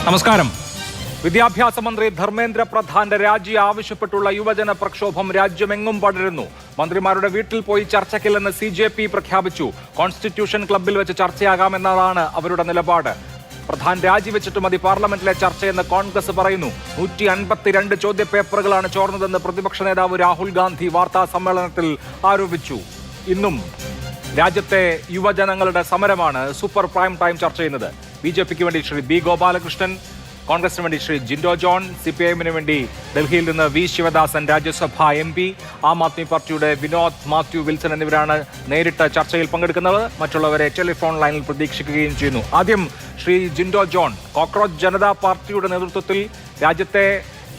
നമസ്കാരം. വിദ്യാഭ്യാസ മന്ത്രി ധർമ്മേന്ദ്ര പ്രധാന്റെ രാജി ആവശ്യപ്പെട്ടുള്ള യുവജന പ്രക്ഷോഭം രാജ്യമെങ്ങും പടരുന്നു. മന്ത്രിമാരുടെ വീട്ടിൽ പോയി ചർച്ചയ്ക്കില്ലെന്ന് CJP പ്രഖ്യാപിച്ചു. കോൺസ്റ്റിറ്റ്യൂഷൻ ക്ലബ്ബിൽ വെച്ച് ചർച്ചയാകാമെന്നതാണ് അവരുടെ നിലപാട്. പ്രധാൻ രാജിവെച്ചിട്ട് മതി പാർലമെന്റിലെ ചർച്ചയെന്ന് കോൺഗ്രസ് പറയുന്നു. 152 ചോദ്യപേപ്പറുകളാണ് ചോർന്നതെന്ന് പ്രതിപക്ഷ നേതാവ് രാഹുൽ ഗാന്ധി വാർത്താ സമ്മേളനത്തിൽ ആരോപിച്ചു. ഇന്നും രാജ്യത്തെ യുവജനങ്ങളുടെ സമരമാണ് സൂപ്പർ പ്രൈം ടൈം ചർച്ച ചെയ്യുന്നത്. BJPക്ക് വേണ്ടി ശ്രീ B ഗോപാലകൃഷ്ണൻ, കോൺഗ്രസിന് വേണ്ടി ശ്രീ ജിൻഡോ ജോൺ, CPIMന് വേണ്ടി ഡൽഹിയിൽ നിന്ന് V ശിവദാസൻ രാജ്യസഭാ MP, ആം ആദ്മി പാർട്ടിയുടെ വിനോദ് മാത്യു വിൽസൺ എന്നിവരാണ് നേരിട്ട് ചർച്ചയിൽ പങ്കെടുക്കുന്നത്. മറ്റുള്ളവരെ ടെലിഫോൺ ലൈനിൽ പ്രതീക്ഷിക്കുകയും ചെയ്യുന്നു. ആദ്യം ശ്രീ ജിൻഡോ ജോൺ, കോക്രോച്ച് ജനതാ പാർട്ടിയുടെ നേതൃത്വത്തിൽ രാജ്യത്തെ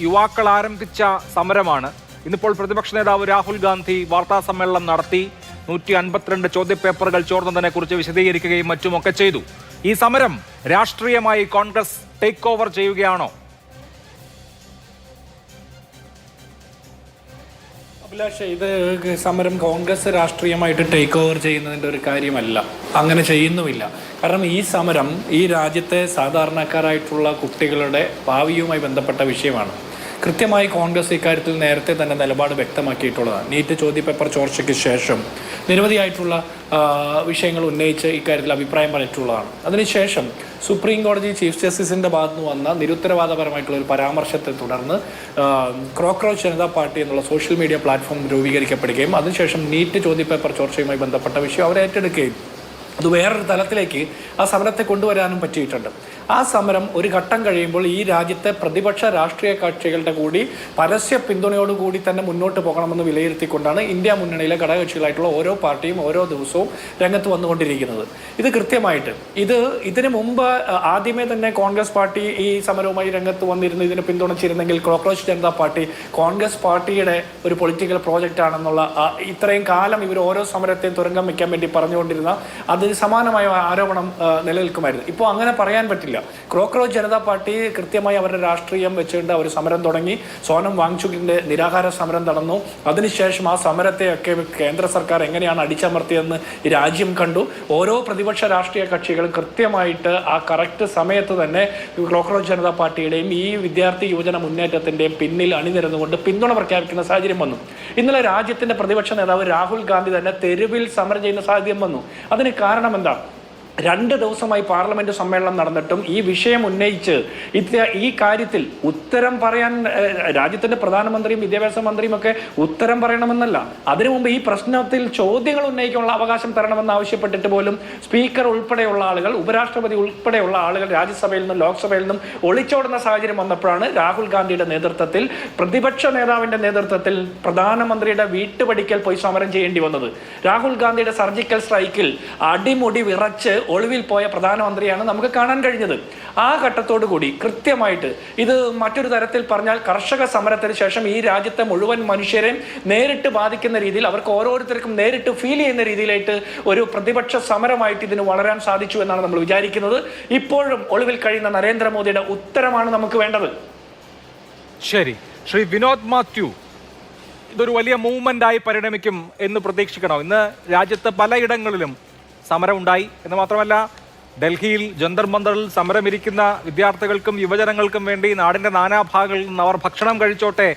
യുവാക്കൾ ആരംഭിച്ച സമരമാണ്. ഇന്നിപ്പോൾ പ്രതിപക്ഷ നേതാവ് രാഹുൽ ഗാന്ധി വാർത്താ സമ്മേളനം നടത്തി 152 ചോദ്യപേപ്പറുകൾ ചോർന്നതിനെ കുറിച്ച് വിശദീകരിക്കുകയും മറ്റുമൊക്കെ ചെയ്തു. ഈ സമരം രാഷ്ട്രീയമായി കോൺഗ്രസ് ടേക്ക് ഓവർ ചെയ്യുകയാണോ? അഭിലാഷ്, ഇത് സമരം കോൺഗ്രസ് രാഷ്ട്രീയമായിട്ട് ടേക്ക് ഓവർ ചെയ്യുന്നതിൻ്റെ ഒരു കാര്യമല്ല. അങ്ങനെ ചെയ്യുന്നുമില്ല. കാരണം ഈ സമരം ഈ രാജ്യത്തെ സാധാരണക്കാരായിട്ടുള്ള കുട്ടികളുടെ ഭാവിയുമായി ബന്ധപ്പെട്ട വിഷയമാണ്. കൃത്യമായി കോൺഗ്രസ് ഇക്കാര്യത്തിൽ നേരത്തെ തന്നെ നിലപാട് വ്യക്തമാക്കിയിട്ടുള്ളതാണ്. നീറ്റ് ചോദ്യപേപ്പർ ചോർച്ചയ്ക്ക് ശേഷം നിരവധിയായിട്ടുള്ള വിഷയങ്ങൾ ഉന്നയിച്ച് ഇക്കാര്യത്തിൽ അഭിപ്രായം പറഞ്ഞിട്ടുള്ളതാണ്. അതിനുശേഷം സുപ്രീം കോടതി ചീഫ് ജസ്റ്റിസിൻ്റെ ഭാഗത്ത് നിന്ന് വന്ന നിരുത്തരവാദപരമായിട്ടുള്ള ഒരു പരാമർശത്തെ തുടർന്ന് കോക്രോച്ച് ജനതാ പാർട്ടി എന്നുള്ള സോഷ്യൽ മീഡിയ പ്ലാറ്റ്ഫോം രൂപീകരിക്കപ്പെടുകയും അതിനുശേഷം നീറ്റ് ചോദ്യപേപ്പർ ചോർച്ചയുമായി ബന്ധപ്പെട്ട വിഷയം അവർ ഏറ്റെടുക്കുകയും അത് വേറൊരു തലത്തിലേക്ക് ആ സമരത്തെ കൊണ്ടുവരാനും പറ്റിയിട്ടുണ്ട്. ആ സമരം ഒരു ഘട്ടം കഴിയുമ്പോൾ ഈ രാജ്യത്തെ പ്രതിപക്ഷ രാഷ്ട്രീയ കക്ഷികളുടെ കൂടി പരസ്യ പിന്തുണയോടുകൂടി തന്നെ മുന്നോട്ട് പോകണമെന്ന് വിലയിരുത്തിക്കൊണ്ടാണ് ഇന്ത്യ മുന്നണിയിലെ ഘടകകക്ഷികളായിട്ടുള്ള ഓരോ പാർട്ടിയും ഓരോ ദിവസവും രംഗത്ത് വന്നുകൊണ്ടിരിക്കുന്നത്. ഇത് കൃത്യമായിട്ട് ഇതിനു മുമ്പ് ആദ്യമേ തന്നെ കോൺഗ്രസ് പാർട്ടി ഈ സമരവുമായി രംഗത്ത് വന്നിരുന്നു. ഇതിനെ പിന്തുണച്ചിരുന്നെങ്കിൽ കോക്രോച്ച് ജനതാ പാർട്ടി കോൺഗ്രസ് പാർട്ടിയുടെ ഒരു പൊളിറ്റിക്കൽ പ്രോജക്റ്റ് ആണെന്നുള്ള ഇത്രയും കാലം ഇവർ ഓരോ സമരത്തെയും തുരങ്കം വയ്ക്കാൻ വേണ്ടി പറഞ്ഞുകൊണ്ടിരുന്ന അതിന് സമാനമായ ആരോപണം നിലനിൽക്കുമായിരുന്നു. ഇപ്പോൾ അങ്ങനെ പറയാൻ പറ്റില്ല. കോക്രോച്ച് ജനതാ പാർട്ടി കൃത്യമായി അവരുടെ രാഷ്ട്രീയം വെച്ചുകൊണ്ട് അവർ സമരം തുടങ്ങി. സോനം വാങ്ചുക്കിന്റെ നിരാഹാര സമരം നടന്നു. അതിനുശേഷം ആ സമരത്തെയൊക്കെ കേന്ദ്ര സർക്കാർ എങ്ങനെയാണ് അടിച്ചമർത്തിയതെന്ന് രാജ്യം കണ്ടു. ഓരോ പ്രതിപക്ഷ രാഷ്ട്രീയ കക്ഷികളും കൃത്യമായിട്ട് ആ കറക്റ്റ് സമയത്ത് തന്നെ കോക്രോച്ച് ജനതാ പാർട്ടിയുടെയും ഈ വിദ്യാർത്ഥി യുവജന മുന്നേറ്റത്തിന്റെയും പിന്നിൽ അണിനിരന്നുകൊണ്ട് പിന്തുണ പ്രഖ്യാപിക്കുന്ന സാഹചര്യം വന്നു. ഇന്നലെ രാജ്യത്തിന്റെ പ്രതിപക്ഷ നേതാവ് രാഹുൽ ഗാന്ധി തന്നെ തെരുവിൽ സമരം ചെയ്യുന്ന സാഹചര്യം വന്നു. അതിന് കാരണം എന്താണ്? 2 ദിവസമായി പാർലമെന്റ് സമ്മേളനം നടന്നിട്ടും ഈ വിഷയം ഉന്നയിച്ച് ഈ കാര്യത്തിൽ ഉത്തരം പറയാൻ രാജ്യത്തിന്റെ പ്രധാനമന്ത്രിയും വിദ്യാഭ്യാസ മന്ത്രിയും ഒക്കെ ഉത്തരം പറയണമെന്നല്ല, അതിനു മുമ്പ് ഈ പ്രശ്നത്തിൽ ചോദ്യങ്ങൾ ഉന്നയിക്കാനുള്ള അവകാശം തരണമെന്ന് ആവശ്യപ്പെട്ടിട്ട് പോലും സ്പീക്കർ ഉൾപ്പെടെയുള്ള ആളുകൾ, ഉപരാഷ്ട്രപതി ഉൾപ്പെടെയുള്ള ആളുകൾ രാജ്യസഭയിൽ നിന്നും ലോക്സഭയിൽ നിന്നും ഒളിച്ചോടുന്ന സാഹചര്യം വന്നപ്പോഴാണ് രാഹുൽ ഗാന്ധിയുടെ നേതൃത്വത്തിൽ, പ്രതിപക്ഷ നേതാവിന്റെ നേതൃത്വത്തിൽ പ്രധാനമന്ത്രിയുടെ വീട്ടുപടിക്കൽ പോയി സമരം ചെയ്യേണ്ടി വന്നത്. രാഹുൽ ഗാന്ധിയുടെ സർജിക്കൽ സ്ട്രൈക്കിൽ അടിമുടി വിറച്ച് ഒളിവിൽ പോയ പ്രധാനമന്ത്രിയാണ് നമുക്ക് കാണാൻ കഴിഞ്ഞത്. ആ ഘട്ടത്തോടു കൂടി കൃത്യമായിട്ട് ഇത് മറ്റൊരു തരത്തിൽ പറഞ്ഞാൽ കർഷക സമരത്തിന് ശേഷം ഈ രാജ്യത്തെ മുഴുവൻ മനുഷ്യരെയും നേരിട്ട് ബാധിക്കുന്ന രീതിയിൽ, അവർക്ക് ഓരോരുത്തർക്കും നേരിട്ട് ഫീൽ ചെയ്യുന്ന രീതിയിലായിട്ട് ഒരു പ്രതിപക്ഷ സമരമായിട്ട് ഇതിന് വളരാൻ സാധിച്ചു എന്നാണ് നമ്മൾ വിചാരിക്കുന്നത്. ഇപ്പോഴും ഒളിവിൽ കഴിയുന്ന നരേന്ദ്രമോദിയുടെ ഉത്തരമാണ് നമുക്ക് വേണ്ടത്. ശരി, ശ്രീ വിനോദ് മാത്യു, ഇതൊരു വലിയ മൂവ്മെന്റായി പരിണമിക്കും എന്ന് പ്രതീക്ഷിക്കണോ? ഇന്ന് രാജ്യത്ത് പലയിടങ്ങളിലും സമരമുണ്ടായി എന്ന് മാത്രമല്ല, ഡൽഹിയിൽ ജന്തർ മന്ദറിൽ സമരമിരിക്കുന്ന വിദ്യാർത്ഥികൾക്കും യുവജനങ്ങൾക്കും വേണ്ടി നാടിൻ്റെ നാനാഭാഗങ്ങളിൽ നിന്ന് അവർ ഭക്ഷണം കഴിച്ചോട്ടെ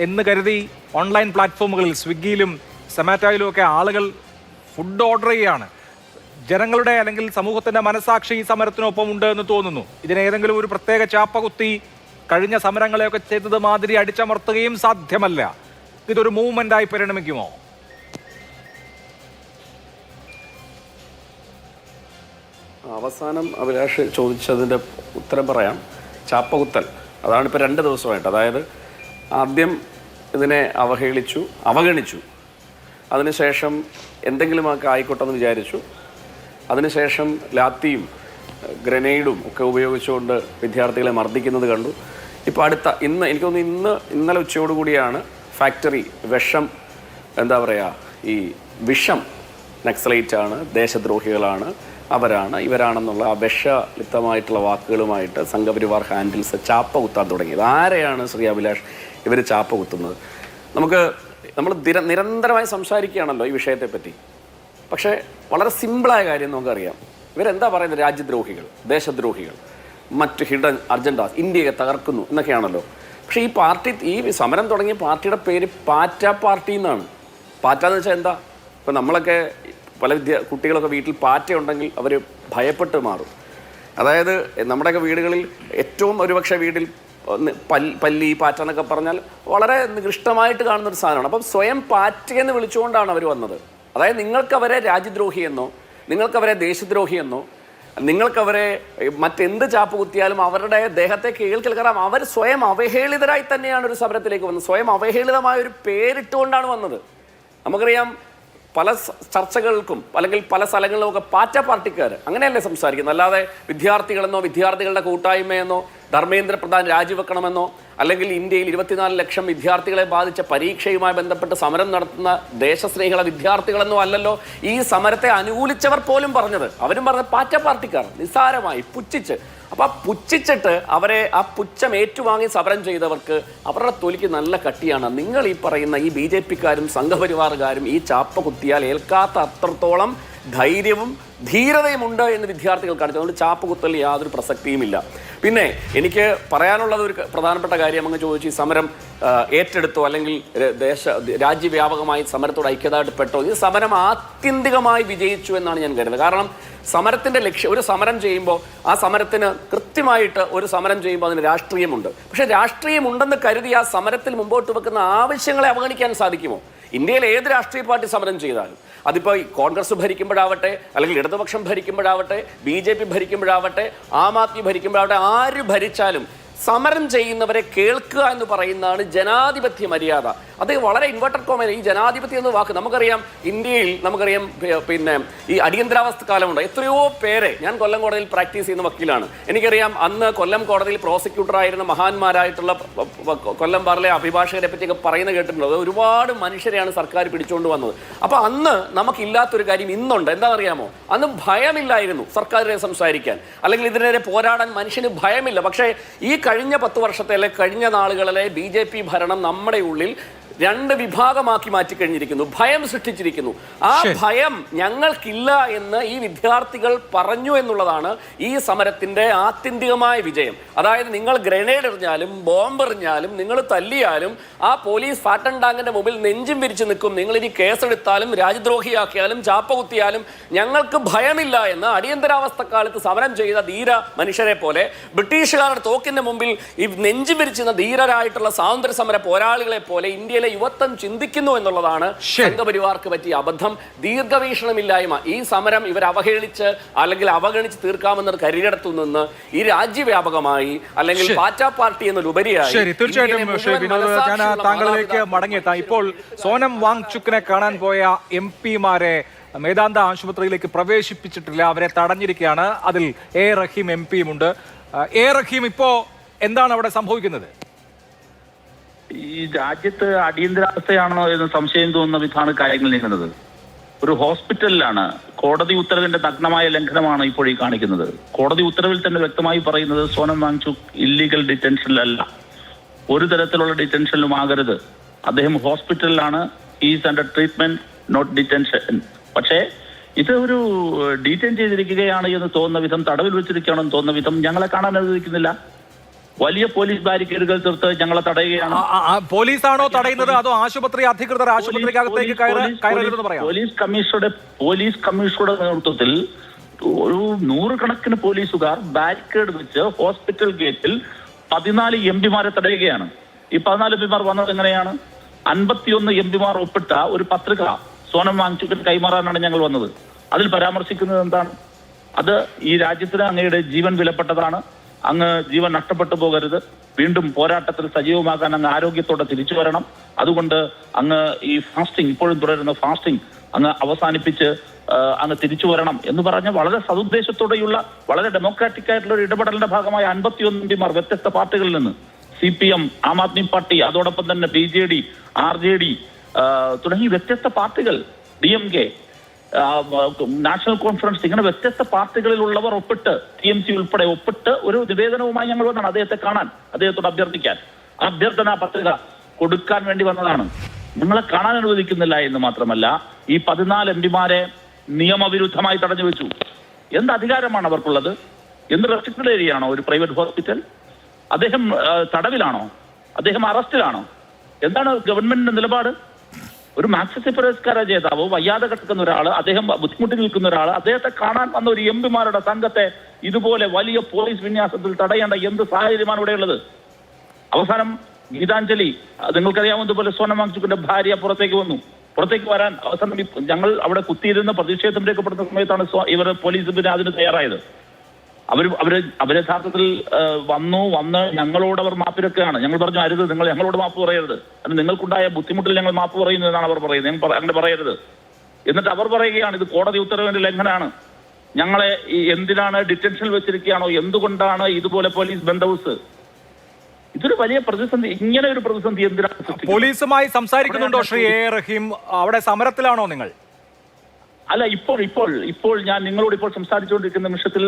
എന്ന് കരുതി ഓൺലൈൻ പ്ലാറ്റ്ഫോമുകളിൽ സ്വിഗ്ഗിയിലും സൊമാറ്റോയിലും ഒക്കെ ആളുകൾ ഫുഡ് ഓർഡർ ചെയ്യുകയാണ്. ജനങ്ങളുടെ അല്ലെങ്കിൽ സമൂഹത്തിൻ്റെ മനസാക്ഷി ഈ സമരത്തിനൊപ്പം ഉണ്ട് എന്ന് തോന്നുന്നു. ഇതിനേതെങ്കിലും ഒരു പ്രത്യേക ചാപ്പകുത്തി കഴിഞ്ഞ സമരങ്ങളെയൊക്കെ ചെയ്തത് മാതിരി അടിച്ചമർത്തുകയും സാധ്യമല്ല. ഇതൊരു മൂവ്മെന്റായി പരിണമിക്കുമോ? അവസാനം അഭിലാഷ് ചോദിച്ചതിൻ്റെ ഉത്തരം പറയാം. ചാപ്പകുത്തൽ അതാണിപ്പോൾ 2 ദിവസമായിട്ട്. അതായത് ആദ്യം ഇതിനെ അവഗണിച്ചു, അതിനുശേഷം എന്തെങ്കിലുമൊക്കെ ആയിക്കോട്ടെ എന്ന് വിചാരിച്ചു. അതിനുശേഷം ലാത്തിയും ഗ്രനേഡും ഒക്കെ ഉപയോഗിച്ചുകൊണ്ട് വിദ്യാർത്ഥികളെ മർദ്ദിക്കുന്നത് കണ്ടു. ഇപ്പോൾ എനിക്ക് തോന്നുന്നു ഇന്നലെ ഉച്ചയോടുകൂടിയാണ് ഫാക്ടറി വിഷം, ഈ വിഷം നക്സലൈറ്റാണ്, ദേശദ്രോഹികളാണ്, ഇവരാണെന്നുള്ള ആ വിഷലിപ്തമായിട്ടുള്ള വാക്കുകളുമായിട്ട് സംഘപരിവാർ ഹാൻഡിൽസ് ചാപ്പ കുത്താൻ തുടങ്ങിയത്. ആരെയാണ് ശ്രീ അഭിലാഷ് ഇവർ ചാപ്പ കുത്തുന്നത്? നമ്മൾ നിരന്തരമായി സംസാരിക്കുകയാണല്ലോ ഈ വിഷയത്തെപ്പറ്റി. പക്ഷേ വളരെ സിമ്പിളായ കാര്യം നമുക്കറിയാം. ഇവരെന്താ പറയുന്നത്? രാജ്യദ്രോഹികൾ, ദേശദ്രോഹികൾ. മറ്റ് ഹിഡൻ അജണ്ടാസ്, ഇന്ത്യയെ തകർക്കുന്നു എന്നൊക്കെയാണല്ലോ. പക്ഷേ ഈ സമരം തുടങ്ങിയ പാർട്ടിയുടെ പേര് പാറ്റ പാർട്ടി എന്നാണ്. പാറ്റ എന്ന് വെച്ചാൽ എന്താ? ഇപ്പം നമ്മളൊക്കെ പല കുട്ടികളൊക്കെ വീട്ടിൽ പാറ്റ ഉണ്ടെങ്കിൽ അവർ ഭയപ്പെട്ട് മാറും. അതായത് നമ്മുടെയൊക്കെ വീടുകളിൽ ഏറ്റവും ഒരുപക്ഷെ വീട്ടിൽ പല്ലി പാറ്റ എന്നൊക്കെ പറഞ്ഞാൽ വളരെ നികൃഷ്ടമായിട്ട് കാണുന്നൊരു സാധനമാണ്. അപ്പം സ്വയം പാറ്റയെന്ന് വിളിച്ചുകൊണ്ടാണ് അവർ വന്നത്. അതായത് നിങ്ങൾക്കവരെ രാജ്യദ്രോഹിയെന്നോ നിങ്ങൾക്കവരെ ദേശദ്രോഹിയെന്നോ നിങ്ങൾക്കവരെ മറ്റെന്ത് ചാപ്പ് കുത്തിയാലും അവരുടെ ദേഹത്തെ കേൾക്കൽ. കാരണം അവർ സ്വയം അവഹേളിതരായി തന്നെയാണ് ഒരു സമരത്തിലേക്ക് വന്നത്. സ്വയം അവഹേളിതമായ ഒരു പേരിട്ടുകൊണ്ടാണ് വന്നത്. നമുക്കറിയാം പല ചർച്ചകൾക്കും അല്ലെങ്കിൽ പല സ്ഥലങ്ങളിലുമൊക്കെ പാറ്റ പാർട്ടിക്കാർ അങ്ങനെയല്ലേ സംസാരിക്കുന്നത്. അല്ലാതെ വിദ്യാർത്ഥികളെന്നോ വിദ്യാർത്ഥികളുടെ കൂട്ടായ്മയെന്നോ ധർമ്മേന്ദ്ര പ്രധാൻ രാജിവെക്കണമെന്നോ അല്ലെങ്കിൽ ഇന്ത്യയിൽ 24 ലക്ഷം വിദ്യാർത്ഥികളെ ബാധിച്ച പരീക്ഷയുമായി ബന്ധപ്പെട്ട് സമരം നടത്തുന്ന ദേശസ്നേഹികളെ വിദ്യാർത്ഥികളെന്നോ അല്ലല്ലോ ഈ സമരത്തെ അനുകൂലിച്ചവർ പോലും പറഞ്ഞത്. അവരും പറഞ്ഞത് പാറ്റ പാർട്ടിക്കാർ നിസ്സാരമായി പുച്ഛിച്ച്. അപ്പോൾ ആ പുച്ഛിച്ചിട്ട് അവരെ ആ പുച്ഛം ഏറ്റുവാങ്ങി സമരം ചെയ്തവർക്ക് അവരുടെ തൊലിക്ക് നല്ല കട്ടിയാണ്. നിങ്ങൾ ഈ പറയുന്ന ഈ BJP-ക്കാരും സംഘപരിവാറുകാരും ഈ ചാപ്പ കുത്തിയാൽ ഏൽക്കാത്ത അത്രത്തോളം ധൈര്യവും ധീരതയും ഉണ്ട് എന്ന് വിദ്യാർത്ഥികൾ കാണിച്ചു. അതുകൊണ്ട് ചാപ്പ് കുത്തൽ യാതൊരു പ്രസക്തിയുമില്ല. പിന്നെ എനിക്ക് പറയാനുള്ളത് ഒരു പ്രധാനപ്പെട്ട കാര്യം അങ്ങ് ചോദിച്ചു, ഈ സമരം ഏറ്റെടുത്തോ അല്ലെങ്കിൽ രാജ്യവ്യാപകമായി സമരത്തോട് ഐക്യദാർഢ്യപ്പെട്ടോ? ഈ സമരം ആത്യന്തികമായി വിജയിച്ചു എന്നാണ് ഞാൻ കരുതുന്നത്. കാരണം സമരത്തിൻ്റെ ലക്ഷ്യം, ഒരു സമരം ചെയ്യുമ്പോൾ ആ സമരത്തിന് കൃത്യമായിട്ട് ഒരു സമരം ചെയ്യുമ്പോൾ അതിന് രാഷ്ട്രീയമുണ്ട്. പക്ഷേ രാഷ്ട്രീയമുണ്ടെന്ന് കരുതി ആ സമരത്തിൽ മുമ്പോട്ട് വെക്കുന്ന ആവശ്യങ്ങളെ അവഗണിക്കാൻ സാധിക്കുമോ? ഇന്ത്യയിൽ ഏത് രാഷ്ട്രീയ പാർട്ടി സമരം ചെയ്താലും, അതിപ്പോൾ കോൺഗ്രസ് ഭരിക്കുമ്പോഴാവട്ടെ അല്ലെങ്കിൽ ഇടതുപക്ഷം ഭരിക്കുമ്പോഴാവട്ടെ BJP ഭരിക്കുമ്പോഴാവട്ടെ ആം ആദ്മി ഭരിക്കുമ്പോഴാവട്ടെ, ആര് ഭരിച്ചാലും സമരം ചെയ്യുന്നവരെ കേൾക്കുക എന്ന് പറയുന്നതാണ് ജനാധിപത്യ മര്യാദ. അത് വളരെ ഇൻവെർട്ടഡ് കോമ ഈ ജനാധിപത്യം എന്ന വാക്ക് നമുക്കറിയാം. ഇന്ത്യയിൽ നമുക്കറിയാം പിന്നെ ഈ അടിയന്തരാവസ്ഥ കാലമുണ്ട്. എത്രയോ പേരെ, ഞാൻ കൊല്ലം കോടതിയിൽ പ്രാക്ടീസ് ചെയ്യുന്ന വക്കീലാണ്, എനിക്കറിയാം അന്ന് കൊല്ലം കോടതിയിൽ പ്രോസിക്യൂട്ടറായിരുന്ന മഹാന്മാരായിട്ടുള്ള കൊല്ലം ബാറിലെ അഭിഭാഷകരെ പറ്റിയൊക്കെ പറയുന്നത് കേട്ടിട്ടുണ്ട്. ഒരുപാട് മനുഷ്യരെയാണ് സർക്കാർ പിടിച്ചുകൊണ്ട് വന്നത്. അപ്പോൾ അന്ന് നമുക്കില്ലാത്തൊരു കാര്യം ഇന്നുണ്ട്. എന്താണെന്നറിയാമോ? അന്ന് ഭയമില്ലായിരുന്നു സർക്കാരിനെ സംസാരിക്കാൻ, അല്ലെങ്കിൽ ഇതിനെതിരെ പോരാടാൻ മനുഷ്യന് ഭയമില്ല. പക്ഷേ ഈ കഴിഞ്ഞ 10 വർഷത്തെ അല്ലെങ്കിൽ കഴിഞ്ഞ നാളുകളിലെ BJP ഭരണം നമ്മുടെ ഉള്ളിൽ 2 വിഭാഗമാക്കി മാറ്റിക്കഴിഞ്ഞിരിക്കുന്നു. ഭയം സൃഷ്ടിച്ചിരിക്കുന്നു. ആ ഭയം ഞങ്ങൾക്കില്ല എന്ന് ഈ വിദ്യാർത്ഥികൾ പറഞ്ഞു എന്നുള്ളതാണ് ഈ സമരത്തിൻ്റെ ആത്യന്തികമായ വിജയം. അതായത് നിങ്ങൾ ഗ്രനേഡ് എറിഞ്ഞാലും ബോംബ് എറിഞ്ഞാലും നിങ്ങൾ തല്ലിയാലും ആ പോലീസ് ഫാറ്റൻ ടാങ്കിൻ്റെ മുമ്പിൽ നെഞ്ചും വിരിച്ച് നിൽക്കും. നിങ്ങളിനി കേസെടുത്താലും രാജ്യദ്രോഹിയാക്കിയാലും ചാപ്പ കുത്തിയാലും ഞങ്ങൾക്ക് ഭയമില്ല എന്ന് അടിയന്തരാവസ്ഥ കാലത്ത് സമരം ചെയ്ത ധീര മനുഷ്യരെ പോലെ ബ്രിട്ടീഷുകാരുടെ തോക്കിൻ്റെ മുമ്പിൽ ഈ നെഞ്ചും വിരിച്ചുന്ന ധീരരായിട്ടുള്ള സ്വാതന്ത്ര്യ സമര പോരാളികളെ പോലെ ഇന്ത്യയിലെ യുവത്വം ചിന്തിക്കുന്നു എന്നുള്ളതാണ് സംഘപരിവാർക്ക് പറ്റിയ അബദ്ധം, ദീർഘവീക്ഷണമില്ലായ്മ. ഈ സമരം ഇവർ അവഹേളിച്ച് അല്ലെങ്കിൽ അവഗണിച്ച് തീർക്കാമെന്ന കരുതിടത്തു നിന്ന് ഈ രാജ്യവ്യാപകമായി അല്ലെങ്കിൽ പാറ്റ പാർട്ടി എന്നതിലുപരിയായി. ശരി, തീർച്ചയായിട്ടും ഞാൻ താങ്കളിലേക്ക് മടങ്ങിയെത്താം. ഇപ്പോൾ സോനം വാങ്ചുക്കിനെ കാണാൻ പോയ MP-മാരെ മേദാന്ത ആശുപത്രിയിലേക്ക് പ്രവേശിപ്പിച്ചിട്ടില്ല, അവരെ തടഞ്ഞിരിക്കുകയാണ്. അതിൽ A റഹീം MP യുമുണ്ട്. A റഹീം, ഇപ്പോ എന്താണ് അവിടെ സംഭവിക്കുന്നത്? ഈ രാജ്യത്ത് അടിയന്തരാവസ്ഥയാണോ എന്ന് സംശയം തോന്നുന്ന വിധമാണ് കാര്യങ്ങൾ നീങ്ങുന്നത്. ഒരു ഹോസ്പിറ്റലിലാണ്. കോടതി ഉത്തരവിന്റെ നഗ്നമായ ലംഘനമാണ് ഇപ്പോൾ ഈ കാണിക്കുന്നത്. കോടതി ഉത്തരവിൽ തന്നെ വ്യക്തമായി പറയുന്നത് സോനം വാങ്ചുക് ഇല്ലീഗൽ ഡിറ്റൻഷനിലല്ല, ഒരു തരത്തിലുള്ള ഡിറ്റൻഷനിലും ആകരുത്. അദ്ദേഹം ഹോസ്പിറ്റലിലാണ്. Is under treatment, not detention. പക്ഷേ ഇത് ഒരു ഡീറ്റെയിൻ ചെയ്തിരിക്കുകയാണ് എന്ന് തോന്നുന്ന വിധം, തടവിൽ വെച്ചിരിക്കുകയാണെന്ന് തോന്നുന്ന വിധം ഞങ്ങളെ കാണാൻ അനുവദിക്കുന്നില്ല. വലിയ പോലീസ് ബാരിക്കേഡുകൾ തീർത്ത് ഞങ്ങളെ തടയുകയാണ്. പോലീസാണോ തടയുന്നത് അതോ ആശുപത്രി അധികൃതർ ആശുപത്രിക്കകത്തേക്ക് കയറരുതെന്ന് പറയാം? പോലീസ് കമ്മീഷണറുടെ നേതൃത്വത്തിൽ ഒരു 100 കണക്കിന് പോലീസുകാർ ബാരിക്കേഡ് വെച്ച് ഹോസ്പിറ്റൽ ഗേറ്റിൽ 14 MP-മാരെ തടയുകയാണ്. ഈ 14 MP-മാർ വന്നത് എങ്ങനെയാണ്? 51 MP-മാർ ഒപ്പിട്ട ഒരു പത്രിക സോനം വാങ്ചുക്കിന് കൈമാറാനാണ് ഞങ്ങൾ വന്നത്. അതിൽ പരാമർശിക്കുന്നത് എന്താണ്? അത് ഈ രാജ്യത്തിന് അങ്ങയുടെ ജീവൻ വിലപ്പെട്ടതാണ്, അങ്ങ് ജീവൻ നഷ്ടപ്പെട്ടു പോകരുത്, വീണ്ടും പോരാട്ടത്തിൽ സജീവമാകാൻ അങ്ങ് ആരോഗ്യത്തോടെ തിരിച്ചു വരണം, അതുകൊണ്ട് അങ്ങ് ഈ ഫാസ്റ്റിംഗ്, ഇപ്പോഴും തുടരുന്ന ഫാസ്റ്റിംഗ് അങ്ങ് അവസാനിപ്പിച്ച് അങ്ങ് തിരിച്ചു വരണം എന്ന് പറഞ്ഞ വളരെ സതുദ്ദേശത്തോടെയുള്ള വളരെ ഡെമോക്രാറ്റിക് ആയിട്ടുള്ള ഒരു ഇടപെടലിന്റെ ഭാഗമായ 51 MP-മാർ വ്യത്യസ്ത പാർട്ടികളിൽ നിന്ന് CPM, ആം ആദ്മി പാർട്ടി, അതോടൊപ്പം തന്നെ BJD, RJD തുടങ്ങി വ്യത്യസ്ത പാർട്ടികൾ, DMK, നാഷണൽ കോൺഫറൻസ്, ഇങ്ങനെ വ്യത്യസ്ത പാർട്ടികളിലുള്ളവർ ഒപ്പിട്ട്, TMC ഉൾപ്പെടെ ഒപ്പിട്ട് ഒരു നിവേദനവുമായി ഞങ്ങൾ വന്നതാണ് അദ്ദേഹത്തെ കാണാൻ, അദ്ദേഹത്തോട് അഭ്യർത്ഥിക്കാൻ. അഭ്യർത്ഥന പത്രിക കൊടുക്കാൻ വേണ്ടി വന്നതാണ്. നിങ്ങളെ കാണാൻ അനുവദിക്കുന്നില്ല എന്ന് മാത്രമല്ല, ഈ 14 MP-മാരെ നിയമവിരുദ്ധമായി തടഞ്ഞു വെച്ചു. എന്ത് അധികാരമാണ് അവർക്കുള്ളത്? എന്ത് റെസ്ട്രിക്റ്റഡ് ഏരിയ ആണോ ഒരു പ്രൈവറ്റ് ഹോസ്പിറ്റൽ? അദ്ദേഹം തടവിലാണോ? അദ്ദേഹം അറസ്റ്റിലാണോ? എന്താണ് ഗവൺമെന്റിന്റെ നിലപാട്? ഒരു മാഗ്സസെ പുരസ്കാര ജേതാവ്, വയ്യാതെ കിടക്കുന്ന ഒരാൾ, അദ്ദേഹം ബുദ്ധിമുട്ടി നിൽക്കുന്ന ഒരാൾ, അദ്ദേഹത്തെ കാണാൻ വന്ന ഒരു എംപിമാരുടെ സംഘത്തെ ഇതുപോലെ വലിയ പോലീസ് വിന്യാസത്തിൽ തടയേണ്ട എന്ത് സാഹചര്യമാണ് ഇവിടെയുള്ളത്? അവസാനം ഗീതാഞ്ജലി, നിങ്ങൾക്കറിയാവുന്നതുപോലെ സോനം വാങ്ചുക്കിന്റെ ഭാര്യ പുറത്തേക്ക് വരാൻ അവസാനം ഞങ്ങൾ അവിടെ കുത്തിയിരുന്ന് പ്രതിഷേധം രേഖപ്പെടുന്ന സമയത്താണ് ഇവർ പോലീസ് പിന്നെ അതിന് തയ്യാറായത്. അവര് യഥാർത്ഥത്തിൽ വന്ന് ഞങ്ങളോട് അവർ മാപ്പിരക്കുകയാണ്. ഞങ്ങൾ പറഞ്ഞു അരുത്, നിങ്ങൾ ഞങ്ങളോട് മാപ്പ് പറയരുത്, അത് നിങ്ങൾക്കുണ്ടായ ബുദ്ധിമുട്ടിൽ ഞങ്ങൾ മാപ്പ് പറയുന്നു എന്നാണ് അവർ പറയുന്നത്. ഞങ്ങൾ അങ്ങനെ പറയരുത്. എന്നിട്ട് അവർ പറയുകയാണ് ഇത് കോടതി ഉത്തരവിന്റെ ലംഘനമാണ്, ഞങ്ങളെ എന്തിനാണ് ഡിറ്റൻഷനിൽ വെച്ചിരിക്കുകയാണോ, എന്തുകൊണ്ടാണ് ഇതുപോലെ പോലീസ് ബന്ദോബസ്ത്? ഇതൊരു വലിയ പ്രതിസന്ധി. ഇങ്ങനെ ഒരു പ്രതിസന്ധി എന്തിനാണ്? പോലീസുമായി സംസാരിക്കുന്നുണ്ടോ ശ്രീ എ റഹീം? അവിടെ സമരത്തിലാണോ നിങ്ങൾ? അല്ല, ഇപ്പോൾ ഞാൻ നിങ്ങളോട് ഇപ്പോൾ സംസാരിച്ചുകൊണ്ടിരിക്കുന്ന നിമിഷത്തിൽ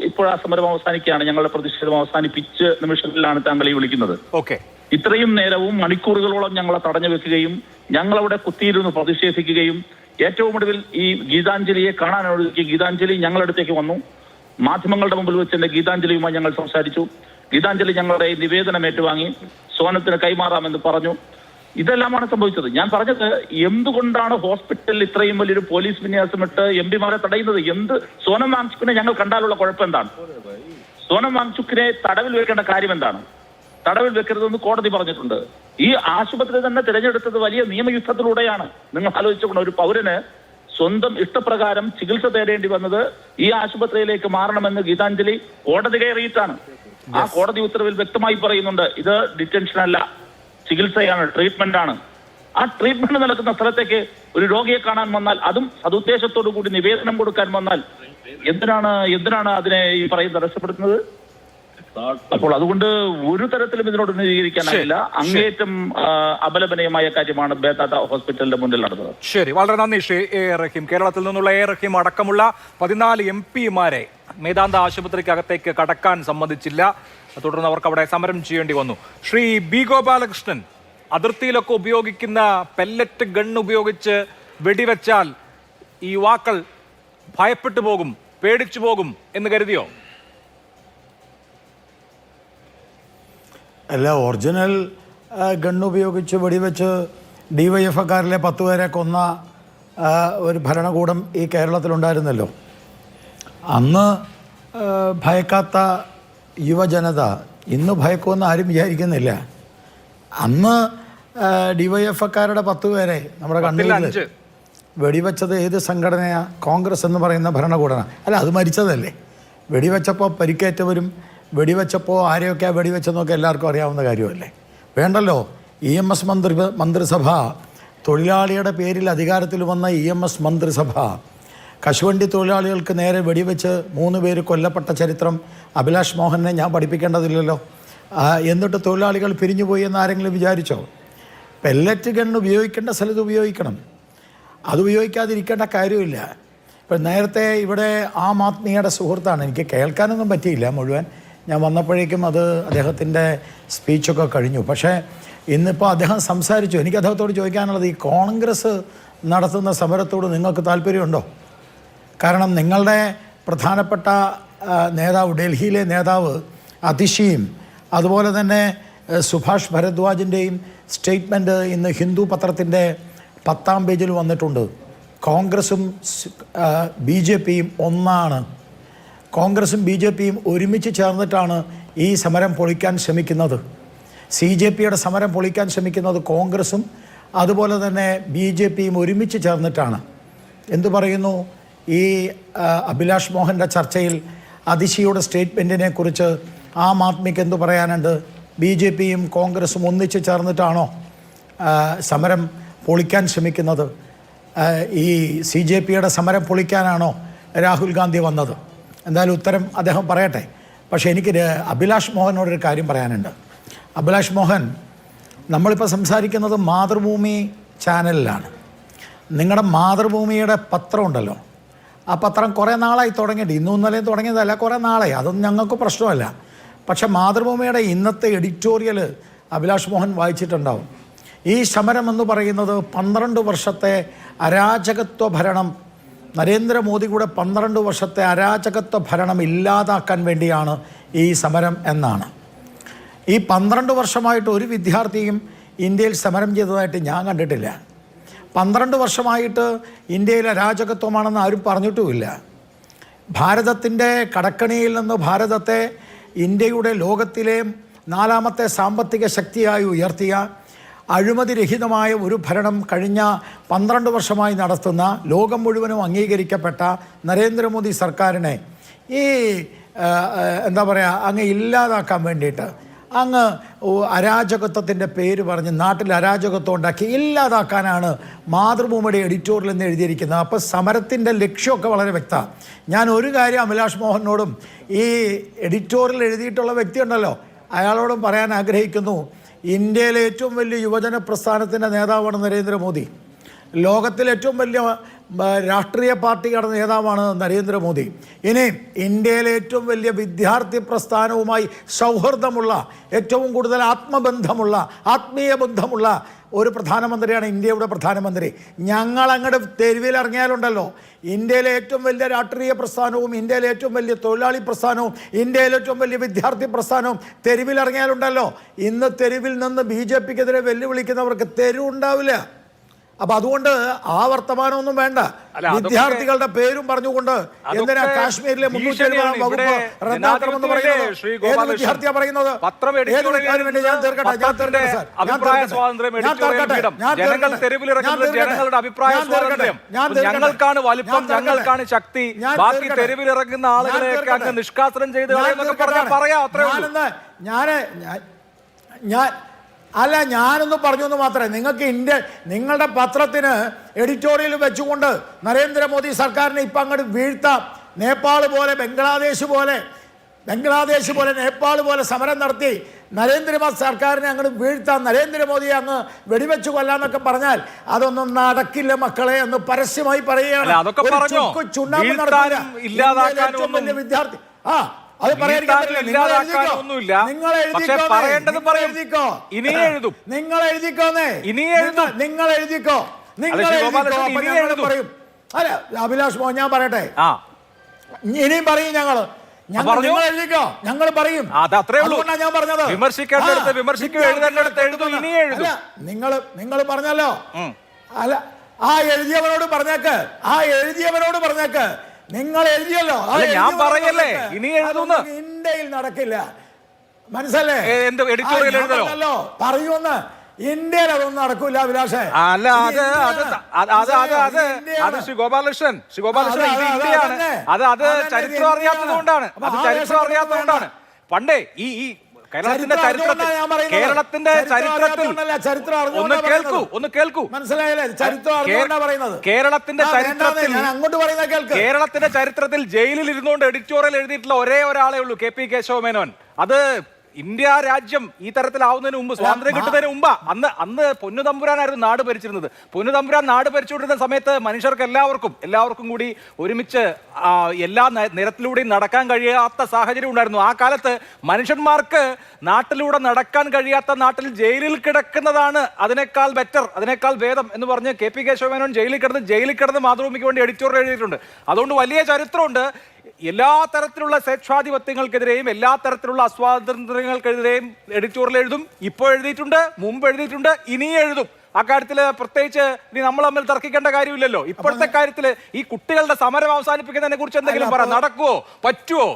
ഇപ്പോൾ ആ സമരം അവസാനിക്കുകയാണ്. ഞങ്ങളുടെ പ്രതിഷേധം അവസാനിപ്പിച്ച നിമിഷത്തിലാണ് താങ്കൾ ഈ വിളിക്കുന്നത്. ഓക്കെ. ഇത്രയും നേരവും മണിക്കൂറുകളോളം ഞങ്ങളെ തടഞ്ഞു വെക്കുകയും ഞങ്ങളവിടെ കുത്തിയിരുന്ന് പ്രതിഷേധിക്കുകയും ഏറ്റവും ഒടുവിൽ ഈ ഗീതാഞ്ജലിയെ കാണാനൊരുക്കി ഗീതാഞ്ജലി ഞങ്ങളടുത്തേക്ക് വന്നു. മാധ്യമങ്ങളുടെ മുമ്പിൽ വെച്ച് എന്റെ ഗീതാഞ്ജലിയുമായി ഞങ്ങൾ സംസാരിച്ചു. ഗീതാഞ്ജലി ഞങ്ങളുടെ നിവേദനം ഏറ്റുവാങ്ങി സോനത്തിന് കൈമാറാമെന്ന് പറഞ്ഞു. ഇതെല്ലാമാണ് സംഭവിച്ചത്. ഞാൻ പറഞ്ഞത് എന്തുകൊണ്ടാണ് ഹോസ്പിറ്റലിൽ ഇത്രയും വലിയൊരു പോലീസ് വിന്യാസമിട്ട് എംപിമാരെ തടയുന്നത്? സോനം വാങ്ചുക്കിനെ ഞങ്ങൾ കണ്ടാലുള്ള കുഴപ്പം എന്താണ്? സോനം വാങ്ചുക്കിനെ തടവിൽ വെക്കേണ്ട കാര്യം എന്താണ്? തടവിൽ വെക്കരുതെന്ന് കോടതി പറഞ്ഞിട്ടുണ്ട്. ഈ ആശുപത്രി തന്നെ തിരഞ്ഞെടുത്തത് വലിയ നിയമയുദ്ധത്തിലൂടെയാണ്. നിങ്ങൾ ആലോചിച്ചുകൊണ്ട് ഒരു പൗരന് സ്വന്തം ഇഷ്ടപ്രകാരം ചികിത്സ തേടേണ്ടി വന്നത് ഈ ആശുപത്രിയിലേക്ക് മാറണമെന്ന് ഗീതാഞ്ജലി കോടതി കയറിയിട്ടാണ്. ആ കോടതി ഉത്തരവിൽ വ്യക്തമായി പറയുന്നുണ്ട് ഇത് ഡിറ്റൻഷൻ അല്ല, ചികിത്സയാണ്, ട്രീറ്റ്മെന്റ് ആണ്. ആ ട്രീറ്റ്മെന്റ് നടക്കുന്ന സ്ഥലത്തേക്ക് ഒരു രോഗിയെ കാണാൻ വന്നാൽ, അതും സതുദ്ദേശത്തോടു കൂടി നിവേദനം കൊടുക്കാൻ വന്നാൽ എന്തിനാണ് അതിനെ ഈ പറയുന്നത് തടസ്സപ്പെടുത്തുന്നത്? അപ്പോൾ അതുകൊണ്ട് ഒരു തരത്തിലും ഇതിനോട് നീതീകരിക്കാനായില്ല. അങ്ങേറ്റം അപലപനീയമായ കാര്യമാണ് ബേതാത്ത ഹോസ്പിറ്റലിന്റെ മുന്നിൽ നടന്നത്. ശരി, വളരെ നന്ദി ശ്രീ എ റഹീം. കേരളത്തിൽ നിന്നുള്ള എ റഹീം അടക്കമുള്ള 14 MP-മാരെ മേദാന്ത ആശുപത്രിക്കകത്തേക്ക് കടക്കാൻ സമ്മതിച്ചില്ല. തുടർന്ന് അവർക്ക് അവിടെ സമരം ചെയ്യേണ്ടി വന്നു. ശ്രീ ബി ഗോപാലകൃഷ്ണൻ, അതിർത്തിയിലൊക്കെ ഉപയോഗിക്കുന്ന പെല്ലറ്റ് ഗൺ ഉപയോഗിച്ച് വെടിവെച്ചാൽ ഈ യുവാക്കൾ ഭയപ്പെട്ടു പോകും, പേടിച്ചു പോകും എന്ന് കരുതിയോ? അല്ല, ഒറിജിനൽ ഗണ്ണുപയോഗിച്ച് വെടിവെച്ച് DYFക്കാരിലെ 10 പേരെ കൊന്ന ഒരു ഭരണകൂടം ഈ കേരളത്തിലുണ്ടായിരുന്നല്ലോ. അന്ന് ഭയക്കാത്ത യുവജനത ഇന്ന് ഭയക്കുമെന്ന് ആരും വിചാരിക്കുന്നില്ല. അന്ന് DYFക്കാരുടെ 10 പേരെ നമ്മുടെ കണ്ണൂരിൽ വെടിവെച്ചത് ഏത് സംഘടനയാണ്? കോൺഗ്രസ് എന്ന് പറയുന്ന ഭരണകൂടമാണ്. അല്ല, അത് മരിച്ചതല്ലേ. വെടിവെച്ചപ്പോൾ പരിക്കേറ്റവരും വെടിവെച്ചപ്പോൾ ആരെയൊക്കെ വെടിവെച്ചെന്നൊക്കെ എല്ലാവർക്കും അറിയാവുന്ന കാര്യമല്ലേ. വേണ്ടല്ലോ, EMS മന്ത്രിസഭ, തൊഴിലാളിയുടെ പേരിൽ അധികാരത്തിൽ വന്ന EMS മന്ത്രിസഭ കശുവണ്ടി തൊഴിലാളികൾക്ക് നേരെ വെടിവെച്ച് 3 പേര് കൊല്ലപ്പെട്ട ചരിത്രം അഭിലാഷ് മോഹനെ ഞാൻ പഠിപ്പിക്കേണ്ടതില്ലല്ലോ. എന്നിട്ട് തൊഴിലാളികൾ പിരിഞ്ഞുപോയി എന്ന് ആരെങ്കിലും വിചാരിച്ചോ? പെല്ലറ്റ് ഗൺ ഉപയോഗിക്കേണ്ട സ്ഥലത്ത് ഉപയോഗിക്കണം, അത് ഉപയോഗിക്കാതിരിക്കേണ്ട കാര്യമില്ല. ഇപ്പം നേരത്തെ ഇവിടെ ആം ആദ്മിയുടെ സുഹൃത്താണ്, എനിക്ക് കേൾക്കാനൊന്നും പറ്റിയില്ല മുഴുവൻ, ഞാൻ വന്നപ്പോഴേക്കും അദ്ദേഹത്തിൻ്റെ സ്പീച്ചൊക്കെ കഴിഞ്ഞു. പക്ഷേ ഇന്നിപ്പോൾ അദ്ദേഹം സംസാരിച്ചു. എനിക്ക് അദ്ദേഹത്തോട് ചോദിക്കാനുള്ളത്, ഈ കോൺഗ്രസ് നടത്തുന്ന സമരത്തോട് നിങ്ങൾക്ക് താല്പര്യമുണ്ടോ? കാരണം നിങ്ങളുടെ പ്രധാനപ്പെട്ട നേതാവ്, ഡൽഹിയിലെ നേതാവ് അതിഷിയും അതുപോലെ തന്നെ സുഭാഷ് ഭരദ്വാജിൻ്റെയും സ്റ്റേറ്റ്മെൻറ്റ് ഇന്ന് ഹിന്ദു പത്രത്തിൻ്റെ 10ാം പേജിൽ വന്നിട്ടുണ്ട്. കോൺഗ്രസും BJPയും ഒന്നാണ്. കോൺഗ്രസും BJPയും ഒരുമിച്ച് ചേർന്നിട്ടാണ് ഈ സമരം പൊളിക്കാൻ ശ്രമിക്കുന്നത്. CJPയുടെ സമരം പൊളിക്കാൻ ശ്രമിക്കുന്നത് കോൺഗ്രസും അതുപോലെ തന്നെ BJPയും ഒരുമിച്ച് ചേർന്നിട്ടാണ്. എന്തു പറയുന്നു? ഈ അഭിലാഷ് മോഹൻ്റെ ചർച്ചയിൽ അതിഷിയുടെ സ്റ്റേറ്റ്മെൻറ്റിനെ കുറിച്ച് ആം ആദ്മിക്ക് എന്തു പറയാനുണ്ട്? BJPയും കോൺഗ്രസും ഒന്നിച്ച് ചേർന്നിട്ടാണോ സമരം പൊളിക്കാൻ ശ്രമിക്കുന്നത്? ഈ CJPയുടെ സമരം പൊളിക്കാനാണോ രാഹുൽ ഗാന്ധി വന്നത്? എന്തായാലും ഉത്തരം അദ്ദേഹം പറയട്ടെ. പക്ഷേ എനിക്ക് അഭിലാഷ് മോഹനോടൊരു കാര്യം പറയാനുണ്ട്. അഭിലാഷ് മോഹൻ, നമ്മളിപ്പോൾ സംസാരിക്കുന്നത് മാതൃഭൂമി ചാനലിലാണ്. നിങ്ങളുടെ മാതൃഭൂമിയുടെ പത്രമുണ്ടല്ലോ, ആ പത്രം കുറേ നാളായി തുടങ്ങിയിട്ട്, ഇന്നും ഇന്നലെയും തുടങ്ങിയതല്ല, കുറേ നാളായി. അതൊന്നും ഞങ്ങൾക്ക് പ്രശ്നമല്ല. പക്ഷേ മാതൃഭൂമിയുടെ ഇന്നത്തെ എഡിറ്റോറിയൽ അഭിലാഷ് മോഹൻ വായിച്ചിട്ടുണ്ടാവും. ഈ സമരം എന്ന് പറയുന്നത് 12 വർഷത്തെ അരാജകത്വ ഭരണം നരേന്ദ്രമോദി കൂടെ 12 വർഷത്തെ അരാജകത്വ ഭരണം ഇല്ലാതാക്കാൻ വേണ്ടിയാണ് ഈ സമരം എന്നാണ്. ഈ 12 വർഷമായിട്ട് ഒരു വിദ്യാർത്ഥിയും ഇന്ത്യയിൽ സമരം ചെയ്തതായിട്ട് ഞാൻ കണ്ടിട്ടില്ല. 12 വർഷമായിട്ട് ഇന്ത്യയിൽ അരാജകത്വമാണെന്ന് ആരും പറഞ്ഞിട്ടുമില്ല. ഭാരതത്തിൻ്റെ കടക്കണിയിൽ നിന്ന് ഭാരതത്തെ ഇന്ത്യയുടെ ലോകത്തിലെ 4ാമത്തെ സാമ്പത്തിക ശക്തിയായി ഉയർത്തിയ അഴിമതിരഹിതമായ ഒരു ഭരണം കഴിഞ്ഞ 12 വർഷമായി നടത്തുന്ന ലോകം മുഴുവനും അംഗീകരിക്കപ്പെട്ട നരേന്ദ്രമോദി സർക്കാരിനെ ഈ എന്താ പറയുക അങ്ങ് ഇല്ലാതാക്കാൻ വേണ്ടിയിട്ട് അങ്ങ് അരാജകത്വത്തിൻ്റെ പേര് പറഞ്ഞ് നാട്ടിൽ അരാജകത്വം ഉണ്ടാക്കി ഇല്ലാതാക്കാനാണ് മാതൃഭൂമിയുടെ എഡിറ്റോറിയൽ എന്ന് എഴുതിയിരിക്കുന്നത്. അപ്പോൾ സമരത്തിൻ്റെ ലക്ഷ്യമൊക്കെ വളരെ വ്യക്തമാണ്. ഞാൻ ഒരു കാര്യം അഭിലാഷ് മോഹനോടും ഈ എഡിറ്റോറിയൽ എഴുതിയിട്ടുള്ള വ്യക്തിയുണ്ടല്ലോ അയാളോടും പറയാൻ ആഗ്രഹിക്കുന്നു. ഇന്ത്യയിലെ ഏറ്റവും വലിയ യുവജന പ്രസ്ഥാനത്തിൻ്റെ നേതാവാണ് നരേന്ദ്രമോദി. ലോകത്തിലെ ഏറ്റവും വലിയ രാഷ്ട്രീയ പാർട്ടിയുടെ നേതാവാണ് നരേന്ദ്രമോദി. ഇനി ഇന്ത്യയിലെ ഏറ്റവും വലിയ വിദ്യാർത്ഥി പ്രസ്ഥാനവുമായി സൗഹൃദമുള്ള, ഏറ്റവും കൂടുതൽ ആത്മബന്ധമുള്ള, ആത്മീയ ബന്ധമുള്ള ഒരു പ്രധാനമന്ത്രിയാണ് ഇന്ത്യയുടെ പ്രധാനമന്ത്രി. ഞങ്ങൾ അങ്ങോട്ട് തെരുവിലിറങ്ങിയാലുണ്ടല്ലോ ഇന്ത്യയിലെ ഏറ്റവും വലിയ രാഷ്ട്രീയ പ്രസ്ഥാനവും ഇന്ത്യയിലെ ഏറ്റവും വലിയ തൊഴിലാളി പ്രസ്ഥാനവും ഇന്ത്യയിലെ ഏറ്റവും വലിയ വിദ്യാർത്ഥി പ്രസ്ഥാനവും തെരുവിലിറങ്ങിയാലുണ്ടല്ലോ ഇന്ന് തെരുവിൽ നിന്ന് BJPക്കെതിരെ വെല്ലുവിളിക്കുന്നവർക്ക് തെരുവുണ്ടാവില്ല. അപ്പൊ അതുകൊണ്ട് ആ വർത്തമാനമൊന്നും വേണ്ട. വിദ്യാർത്ഥികളുടെ പേരും പറഞ്ഞുകൊണ്ട് എന്തിനാ കാശ്മീരിലെ 370 വകുപ്പ് റദ്ദാക്കണമെന്ന് പറയുന്നത്? ഏത് വിദ്യാർത്ഥിയാ പറയുന്നത്? ഞങ്ങൾക്കാണ് വലിപ്പം, ഞങ്ങൾക്കാണ് ശക്തി, ബാക്കി തെരുവിലിറങ്ങുന്ന ആളുകളെയൊക്കെ അങ്ങ് നിഷ്കാസനം ചെയ്ത് പറയാം. അത്രേ ഉള്ളൂ. അല്ല, ഞാനൊന്ന് പറഞ്ഞു എന്ന് മാത്രമേ. നിങ്ങൾക്ക് നിങ്ങളുടെ പത്രത്തിന് എഡിറ്റോറിയൽ വെച്ചുകൊണ്ട് നരേന്ദ്രമോദി സർക്കാരിനെ ഇപ്പം അങ്ങോട്ട് വീഴ്ത്താം. നേപ്പാൾ പോലെ, ബംഗ്ലാദേശ് പോലെ, നേപ്പാൾ പോലെ സമരം നടത്തി നരേന്ദ്രമോദി സർക്കാരിനെ അങ്ങോട്ട് വീഴ്ത്താം, നരേന്ദ്രമോദിയെ അങ്ങ് വെടിവെച്ച് കൊല്ലാന്നൊക്കെ പറഞ്ഞാൽ അതൊന്നും നടക്കില്ല മക്കളെ എന്ന് പരസ്യമായി പറയുകയാണ്. ചുണ്ണാമ്പ് നടക്കില്ല വിദ്യാർത്ഥി. അത് ഇല്ലാതാക്കാനൊന്നുമില്ല. പക്ഷെ പറയേണ്ടത് പറയും. ഇനി എഴുതും. നിങ്ങൾ എഴുതിക്കോന്നേ. ഇനി എഴുതും. നിങ്ങൾ എഴുതിക്കോ. പറയും. അല്ല അഭിലാഷ് മോഹൻ, ഞാൻ പറയട്ടെ, ഇനിയും പറയും. നിങ്ങൾ എഴുതിക്കോ, ഞങ്ങൾ പറയും. അതുകൊണ്ടാണ് ഞാൻ പറഞ്ഞത്. നിങ്ങൾ പറഞ്ഞല്ലോ. അല്ല, ആ എഴുതിയവനോട് പറഞ്ഞേക്ക്. നിങ്ങൾ എഴുതിയല്ലോ. ഞാൻ പറയല്ലേ, ഇനി എഴുതുന്നു. ഇന്ത്യയിൽ നടക്കില്ല, മനസ്സല്ലേ? പറയൂന്ന്. ഇന്ത്യയിൽ അതൊന്നും നടക്കൂല അഭിലാഷേ. അല്ല, അത് ശ്രീ ഗോപാലകൃഷ്ണൻ ഇന്ത്യയാണ്. അത് ചരിത്രം അറിയാത്തതുകൊണ്ടാണ്. പണ്ടേ ഈ കേരളത്തിന്റെ ചരിത്രത്തിൽ ഒന്ന് കേൾക്കൂ. മനസ്സിലായില്ലേ? ചരിത്രം പറയുന്നത്. കേരളത്തിന്റെ ചരിത്രത്തിൽ ജയിലിൽ ഇരുന്നുകൊണ്ട് എഡിറ്റോറിയൽ എഴുതിയിട്ടുള്ള ഒരേ ഒരാളേ ഉള്ളൂ, KP കേശവ മേനോൻ. അത് ഇന്ത്യ രാജ്യം ഈ തരത്തിലാവുന്നതിന് മുമ്പ്, സ്വാതന്ത്ര്യം കിട്ടുന്നതിന് മുമ്പ്, അന്ന് പൊന്നുതമ്പുരാനായിരുന്നു നാട് ഭരിച്ചിരുന്നത്. പൊന്നുതമ്പുരാൻ നാട് ഭരിച്ചുകൊണ്ടിരുന്ന സമയത്ത് മനുഷ്യർക്ക് എല്ലാവർക്കും കൂടി ഒരുമിച്ച് എല്ലാ നിരത്തിലൂടെയും നടക്കാൻ കഴിയാത്ത സാഹചര്യം ഉണ്ടായിരുന്നു. ആ കാലത്ത് മനുഷ്യന്മാർക്ക് നാട്ടിലൂടെ നടക്കാൻ കഴിയാത്ത നാട്ടിൽ ജയിലിൽ കിടക്കുന്നതാണ് അതിനേക്കാൾ ബെറ്റർ, അതിനേക്കാൾ ഭേദം എന്ന് പറഞ്ഞ് KP കേശവമേനോൻ ജയിലിൽ കിടന്ന് മാതൃഭൂമിക്ക് വേണ്ടി എഡിറ്റോറിയൽ എഴുതിയിട്ടുണ്ട്. അതുകൊണ്ട് വലിയ ചരിത്രമുണ്ട്. എല്ലാ തരത്തിലുള്ള സ്വേച്ഛാധിപത്യങ്ങൾക്കെതിരെയും എല്ലാ തരത്തിലുള്ള അസ്വാതന്ത്ര്യങ്ങൾക്കെതിരെയും എഡിറ്റോറിയൽ എഴുതും. ഇപ്പോൾ എഴുതിയിട്ടുണ്ട്, മുമ്പ് എഴുതിയിട്ടുണ്ട്, ഇനിയും എഴുതും. അക്കാര്യത്തിൽ പ്രത്യേകിച്ച് ഇനി നമ്മൾ തമ്മിൽ തർക്കിക്കേണ്ട കാര്യമില്ലല്ലോ. ഇപ്പോഴത്തെ കാര്യത്തിൽ ഈ കുട്ടികളുടെ സമരം അവസാനിപ്പിക്കുന്നതിനെ കുറിച്ച് എന്തെങ്കിലും പറ. നടക്കുവോ? പറ്റുവോ?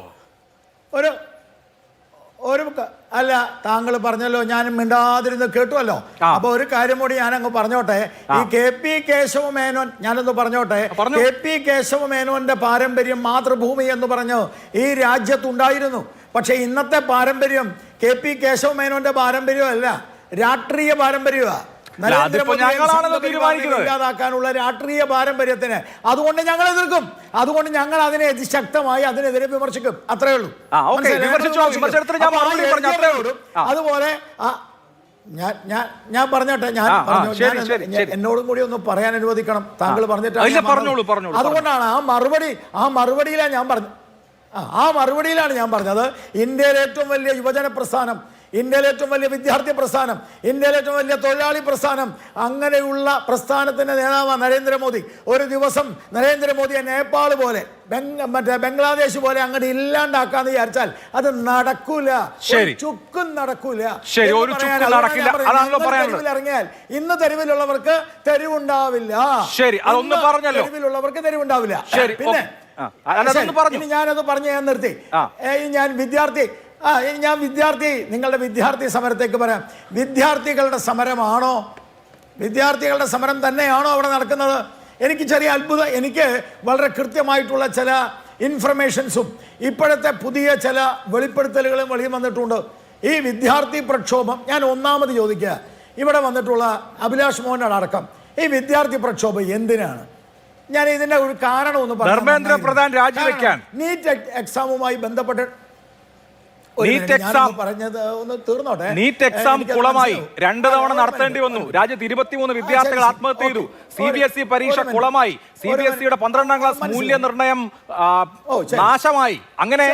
അല്ല, താങ്കൾ പറഞ്ഞല്ലോ, ഞാൻ മിണ്ടാതിരുന്ന് കേട്ടുവല്ലോ. അപ്പൊ ഒരു കാര്യം കൂടി ഞാൻ അങ്ങ് പറഞ്ഞോട്ടെ. ഈ KP കേശവ മേനോൻ, ഞാനൊന്ന് പറഞ്ഞോട്ടെ. KP കേശവ മേനോന്റെ പാരമ്പര്യം മാതൃഭൂമി എന്ന് പറഞ്ഞു ഈ രാജ്യത്തുണ്ടായിരുന്നു. പക്ഷെ ഇന്നത്തെ പാരമ്പര്യം KP കേശവ മേനോന്റെ പാരമ്പര്യമല്ല, രാഷ്ട്രീയ പാരമ്പര്യമാണ്. ഇല്ലാതാക്കാനുള്ള രാഷ്ട്രീയ പാരമ്പര്യത്തിന് അതുകൊണ്ട് ഞങ്ങൾ എതിർക്കും. അതുകൊണ്ട് ഞങ്ങൾ അതിനെ ശക്തമായി അതിനെതിരെ വിമർശിക്കും. അത്രേ ഉള്ളൂ. അതുപോലെ ഞാൻ പറഞ്ഞോട്ടെ, എന്നോടും കൂടി ഒന്ന് പറയാൻ അനുവദിക്കണം. താങ്കൾ പറഞ്ഞിട്ട് അതുകൊണ്ടാണ് ആ മറുപടിയിലാണ് ഞാൻ പറഞ്ഞത്. ഇന്ത്യയിലെ ഏറ്റവും വലിയ യുവജന പ്രസ്ഥാനം, ഇന്ത്യയിലെ ഏറ്റവും വലിയ വിദ്യാർത്ഥി പ്രസ്ഥാനം, ഇന്ത്യയിലെ ഏറ്റവും വലിയ തൊഴിലാളി പ്രസ്ഥാനം, അങ്ങനെയുള്ള പ്രസ്ഥാനത്തിൻ്റെ നേതാവാണ് നരേന്ദ്രമോദി. ഒരു ദിവസം നരേന്ദ്രമോദിയെ നേപ്പാൾ പോലെ ബംഗ്ലാദേശ് പോലെ അങ്ങനെ ഇല്ലാണ്ടാക്കാന്ന് വിചാരിച്ചാൽ അത് നടക്കൂല. ചുക്കും നടക്കൂല. ഇറങ്ങിയാൽ ഇന്ന് തെരുവിലുള്ളവർക്ക് തെരുവുണ്ടാവില്ല. തെരുവിലുള്ളവർക്ക് തെരുവുണ്ടാവില്ല. പിന്നെ ഞാനത് പറഞ്ഞു ഞാൻ നിർത്തി. ഞാൻ വിദ്യാർത്ഥി നിങ്ങളുടെ വിദ്യാർത്ഥി സമരത്തേക്ക് പറയാം. വിദ്യാർത്ഥികളുടെ സമരമാണോ? വിദ്യാർത്ഥികളുടെ സമരം തന്നെയാണോ അവിടെ നടക്കുന്നത്? എനിക്ക് ചെറിയ അത്ഭുതം. എനിക്ക് വളരെ കൃത്യമായിട്ടുള്ള ചില ഇൻഫർമേഷൻസും ഇപ്പോഴത്തെ പുതിയ ചില വെളിപ്പെടുത്തലുകളും വെളിയിൽ വന്നിട്ടുണ്ട്. ഈ വിദ്യാർത്ഥി പ്രക്ഷോഭം, ഞാൻ ഒന്നാമത് ചോദിക്കുക, ഇവിടെ വന്നിട്ടുള്ള അഭിലാഷ് മോഹൻ അടക്കം ഈ വിദ്യാർത്ഥി പ്രക്ഷോഭം എന്തിനാണ്? ഞാൻ ഇതിന്റെ ഒരു കാരണം ഒന്ന് പറഞ്ഞു. ധർമ്മേന്ദ്ര പ്രധാൻ രാജിവെക്കാൻ നീറ്റ് എക്സാമുമായി ബന്ധപ്പെട്ട് നീറ്റ് എക്സാം കുളമായി 2 തവണ നടത്തേണ്ടി വന്നു. രാജ്യത്ത് 23 വിദ്യാർത്ഥികൾ ആത്മഹത്യ ചെയ്തു. CBSE പരീക്ഷ കുളമായി. CBSEയുടെ 12ാം ക്ലാസ് മൂല്യനിർണ്ണയം നാശമായി. അങ്ങനെ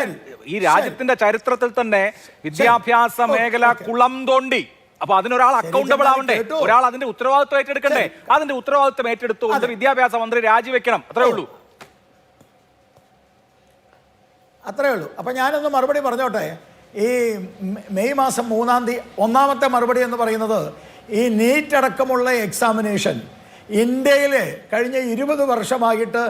ഈ രാജ്യത്തിന്റെ ചരിത്രത്തിൽ തന്നെ വിദ്യാഭ്യാസ മേഖല കുളം തോണ്ടി. അപ്പൊ അതിനൊരാൾ അക്കൗണ്ടബിൾ ആവണ്ടേ? ഒരാൾ അതിന്റെ ഉത്തരവാദിത്വം ഏറ്റെടുക്കണ്ടേ? അതിന്റെ ഉത്തരവാദിത്വം ഏറ്റെടുത്തുകൊണ്ട് വിദ്യാഭ്യാസ മന്ത്രി രാജിവെക്കണം. അത്രേ ഉള്ളൂ. അപ്പൊ ഞാനൊന്ന് മറുപടി പറഞ്ഞോട്ടെ. ഈ മെയ് മാസം 3-ാം തീയതി ഒന്നാമത്തെ മറുപടി എന്ന് പറയുന്നത്, ഈ നീറ്റ് അടക്കമുള്ള എക്സാമിനേഷൻ ഇന്ത്യയിൽ കഴിഞ്ഞ 20 വർഷമായിട്ട്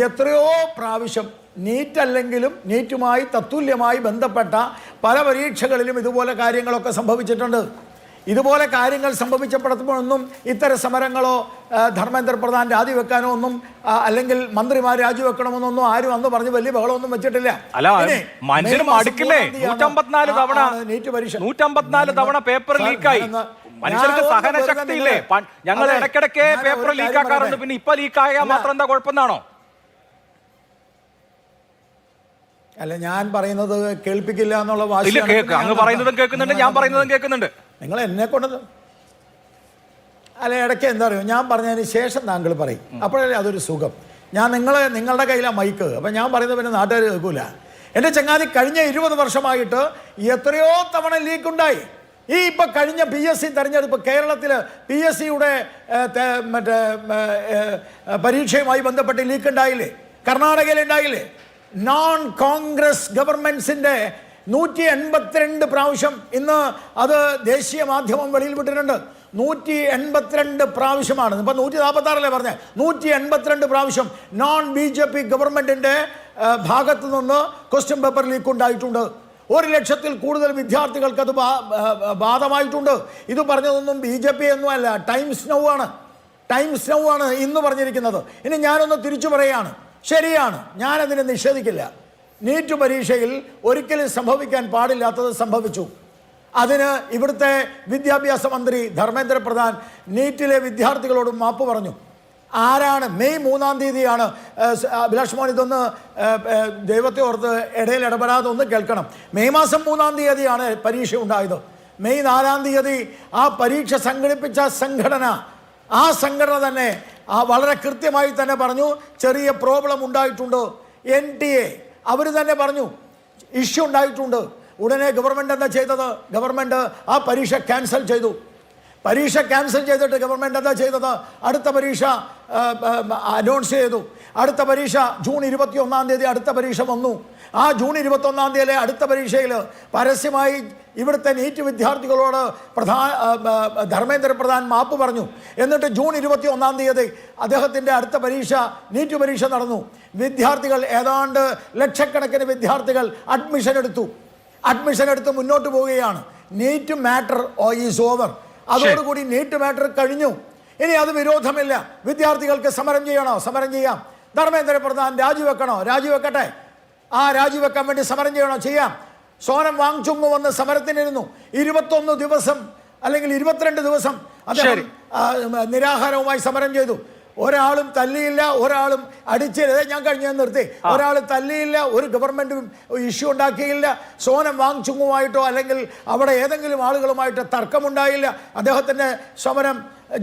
എത്രയോ പ്രാവശ്യം നീറ്റ് അല്ലെങ്കിലും നീറ്റുമായി തത്തുല്യമായി ബന്ധപ്പെട്ട പല പരീക്ഷകളിലും ഇതുപോലെ കാര്യങ്ങളൊക്കെ സംഭവിച്ചിട്ടുണ്ട്. ഇതുപോലെ കാര്യങ്ങൾ സംഭവിച്ചപ്പോഴൊന്നും ഇത്തരം സമരങ്ങളോ ധർമ്മേന്ദ്ര പ്രധാൻ രാജിവെക്കാനോ ഒന്നും അല്ലെങ്കിൽ മന്ത്രിമാർ രാജിവെക്കണമെന്നൊന്നും ആരും അന്ന് പറഞ്ഞ് വലിയ ബഹളമൊന്നും വെച്ചിട്ടില്ല. നീറ്റ് പരീക്ഷ 154 തവണ പേപ്പർ ലീക്കായി. മനുഷ്യർക്ക് സഹനശക്തിയില്ലേ? ഞങ്ങൾ ഇടയ്ക്കിടയ്ക്ക് പേപ്പർ ലീക്കാക്കാറുണ്ട്. പിന്നെ ഇപ്പൊ ലീക്കായാൽ മാത്രം എന്താ കുഴപ്പമെന്നാണോ? അല്ല, ഞാൻ പറയുന്നത് കേൾപ്പിക്കില്ല എന്നുള്ള വാശി. അങ്ങ് പറയുന്നതും കേൾക്കുന്നുണ്ട്, ഞാൻ പറയുന്നതും കേൾക്കുന്നുണ്ട്. നിങ്ങൾ എന്നെ കൊണ്ടത് അല്ല, ഇടയ്ക്ക് എന്താ പറയുക, ഞാൻ പറഞ്ഞതിന് ശേഷം താങ്കൾ പറയും. അപ്പോഴല്ലേ അതൊരു സുഖം. നിങ്ങളുടെ കയ്യിലാണ് മൈക്ക്. അപ്പം ഞാൻ പറയുന്നത് പിന്നെ നാട്ടുകാർ കേൾക്കൂല. എൻ്റെ ചങ്ങാതി കഴിഞ്ഞ 20 വർഷമായിട്ട് എത്രയോ തവണ ലീക്കുണ്ടായി. ഈ ഇപ്പം കഴിഞ്ഞ PSC തെരഞ്ഞെടുപ്പ് കേരളത്തിൽ PSCയുടെ പരീക്ഷയുമായി ബന്ധപ്പെട്ട് ലീക്ക് ഉണ്ടായില്ലേ? കർണാടകയിൽ ഉണ്ടായില്ലേ? നോൺ കോൺഗ്രസ് ഗവൺമെൻറ്സിൻ്റെ 182 പ്രാവശ്യം ഇന്ന് അത് ദേശീയ മാധ്യമം വെളിയിൽ വിട്ടിട്ടുണ്ട്. 182 പ്രാവശ്യമാണ്. ഇപ്പം 146 പറഞ്ഞത്. 182 പ്രാവശ്യം നോൺ BJP ഗവൺമെൻറ്റിൻ്റെ ഭാഗത്തു നിന്ന് ക്വസ്റ്റ്യൻ പേപ്പർ ലീക്ക് ഉണ്ടായിട്ടുണ്ട്. 1 ലക്ഷത്തിൽ കൂടുതൽ വിദ്യാർത്ഥികൾക്ക് അത് ബാധമായിട്ടുണ്ട്. ഇത് പറഞ്ഞതൊന്നും BJP ഒന്നും അല്ല, ടൈംസ് നൗ ആണ് ഇന്ന് പറഞ്ഞിരിക്കുന്നത്. ഇനി ഞാനൊന്ന് തിരിച്ചു പറയുകയാണ്. ശരിയാണ്, ഞാനതിനെ നിഷേധിക്കില്ല. നീറ്റ് പരീക്ഷയിൽ ഒരിക്കലും സംഭവിക്കാൻ പാടില്ലാത്തത് സംഭവിച്ചു. അതിന് ഇവിടുത്തെ വിദ്യാഭ്യാസ മന്ത്രി ധർമ്മേന്ദ്ര പ്രധാൻ നീറ്റിലെ വിദ്യാർത്ഥികളോട് മാപ്പ് പറഞ്ഞു. ആരാണ്? മെയ് 3-ാം തീയതിയാണ്. അഭിലാഷ് മോഹൻ ഇതൊന്ന് ദൈവത്തെ ഓർത്ത് ഇടയിൽ ഇടപെടാതെ ഒന്ന് കേൾക്കണം. മെയ് മാസം 3-ാം തീയതിയാണ് പരീക്ഷ ഉണ്ടായത്. മെയ് 4-ാം തീയതി ആ പരീക്ഷ സംഘടിപ്പിച്ച ആ സംഘടന തന്നെ വളരെ കൃത്യമായി തന്നെ പറഞ്ഞു, ചെറിയ പ്രോബ്ലം ഉണ്ടായിട്ടുണ്ട്. NTA അവർ തന്നെ പറഞ്ഞു ഇഷ്യൂ ഉണ്ടായിട്ടുണ്ട്. ഉടനെ ഗവൺമെൻറ് എന്താ ചെയ്തത്? ഗവൺമെൻറ് ആ പരീക്ഷ ക്യാൻസൽ ചെയ്തു. പരീക്ഷ ക്യാൻസൽ ചെയ്തിട്ട് ഗവൺമെൻറ് എന്താ ചെയ്തത്? അടുത്ത പരീക്ഷ അനൗൺസ് ചെയ്തു. അടുത്ത പരീക്ഷ ജൂൺ 21-ാം തീയതി അടുത്ത പരീക്ഷ വന്നു. ആ ജൂൺ 21-ാം തീയതിയിലെ അടുത്ത പരീക്ഷയിൽ പരസ്യമായി ഇവിടുത്തെ നീറ്റ് വിദ്യാർത്ഥികളോട് ധർമ്മേന്ദ്ര പ്രധാൻ മാപ്പ് പറഞ്ഞു. എന്നിട്ട് ജൂൺ 21-ാം തീയതി അദ്ദേഹത്തിൻ്റെ അടുത്ത പരീക്ഷ നീറ്റ് പരീക്ഷ നടന്നു. വിദ്യാർത്ഥികൾ ഏതാണ്ട് ലക്ഷക്കണക്കിന് വിദ്യാർത്ഥികൾ അഡ്മിഷൻ എടുത്ത് മുന്നോട്ട് പോവുകയാണ്. NEET matter is over. അതോടുകൂടി നീറ്റ് മാറ്റർ കഴിഞ്ഞു. ഇനി അത് വിരോധമില്ല. വിദ്യാർത്ഥികൾക്ക് സമരം ചെയ്യണോ? സമരം ചെയ്യാം. ധർമ്മേന്ദ്ര പ്രധാൻ രാജിവെക്കണോ? രാജിവെക്കട്ടെ. ആ രാജിവെക്കാൻ വേണ്ടി സമരം ചെയ്യണോ? ചെയ്യാം. സോനം വാങ്ചുങ് വന്ന് സമരത്തിനിരുന്നു. 21 ദിവസം അല്ലെങ്കിൽ 22 ദിവസം അദ്ദേഹം നിരാഹാരവുമായി സമരം ചെയ്തു. ഒരാളും തല്ലിയില്ല, ഒരാളും അടിച്ചില്ല. ഞാൻ കഴിഞ്ഞ നിർത്തി. ഒരാൾ തല്ലിയില്ല, ഒരു ഗവൺമെൻറ്റും ഇഷ്യൂ ഉണ്ടാക്കിയില്ല. സോനം വാങ്ചുങ്ങുമായിട്ടോ അല്ലെങ്കിൽ അവിടെ ഏതെങ്കിലും ആളുകളുമായിട്ട് തർക്കമുണ്ടായില്ല. അദ്ദേഹത്തിൻ്റെ സമരം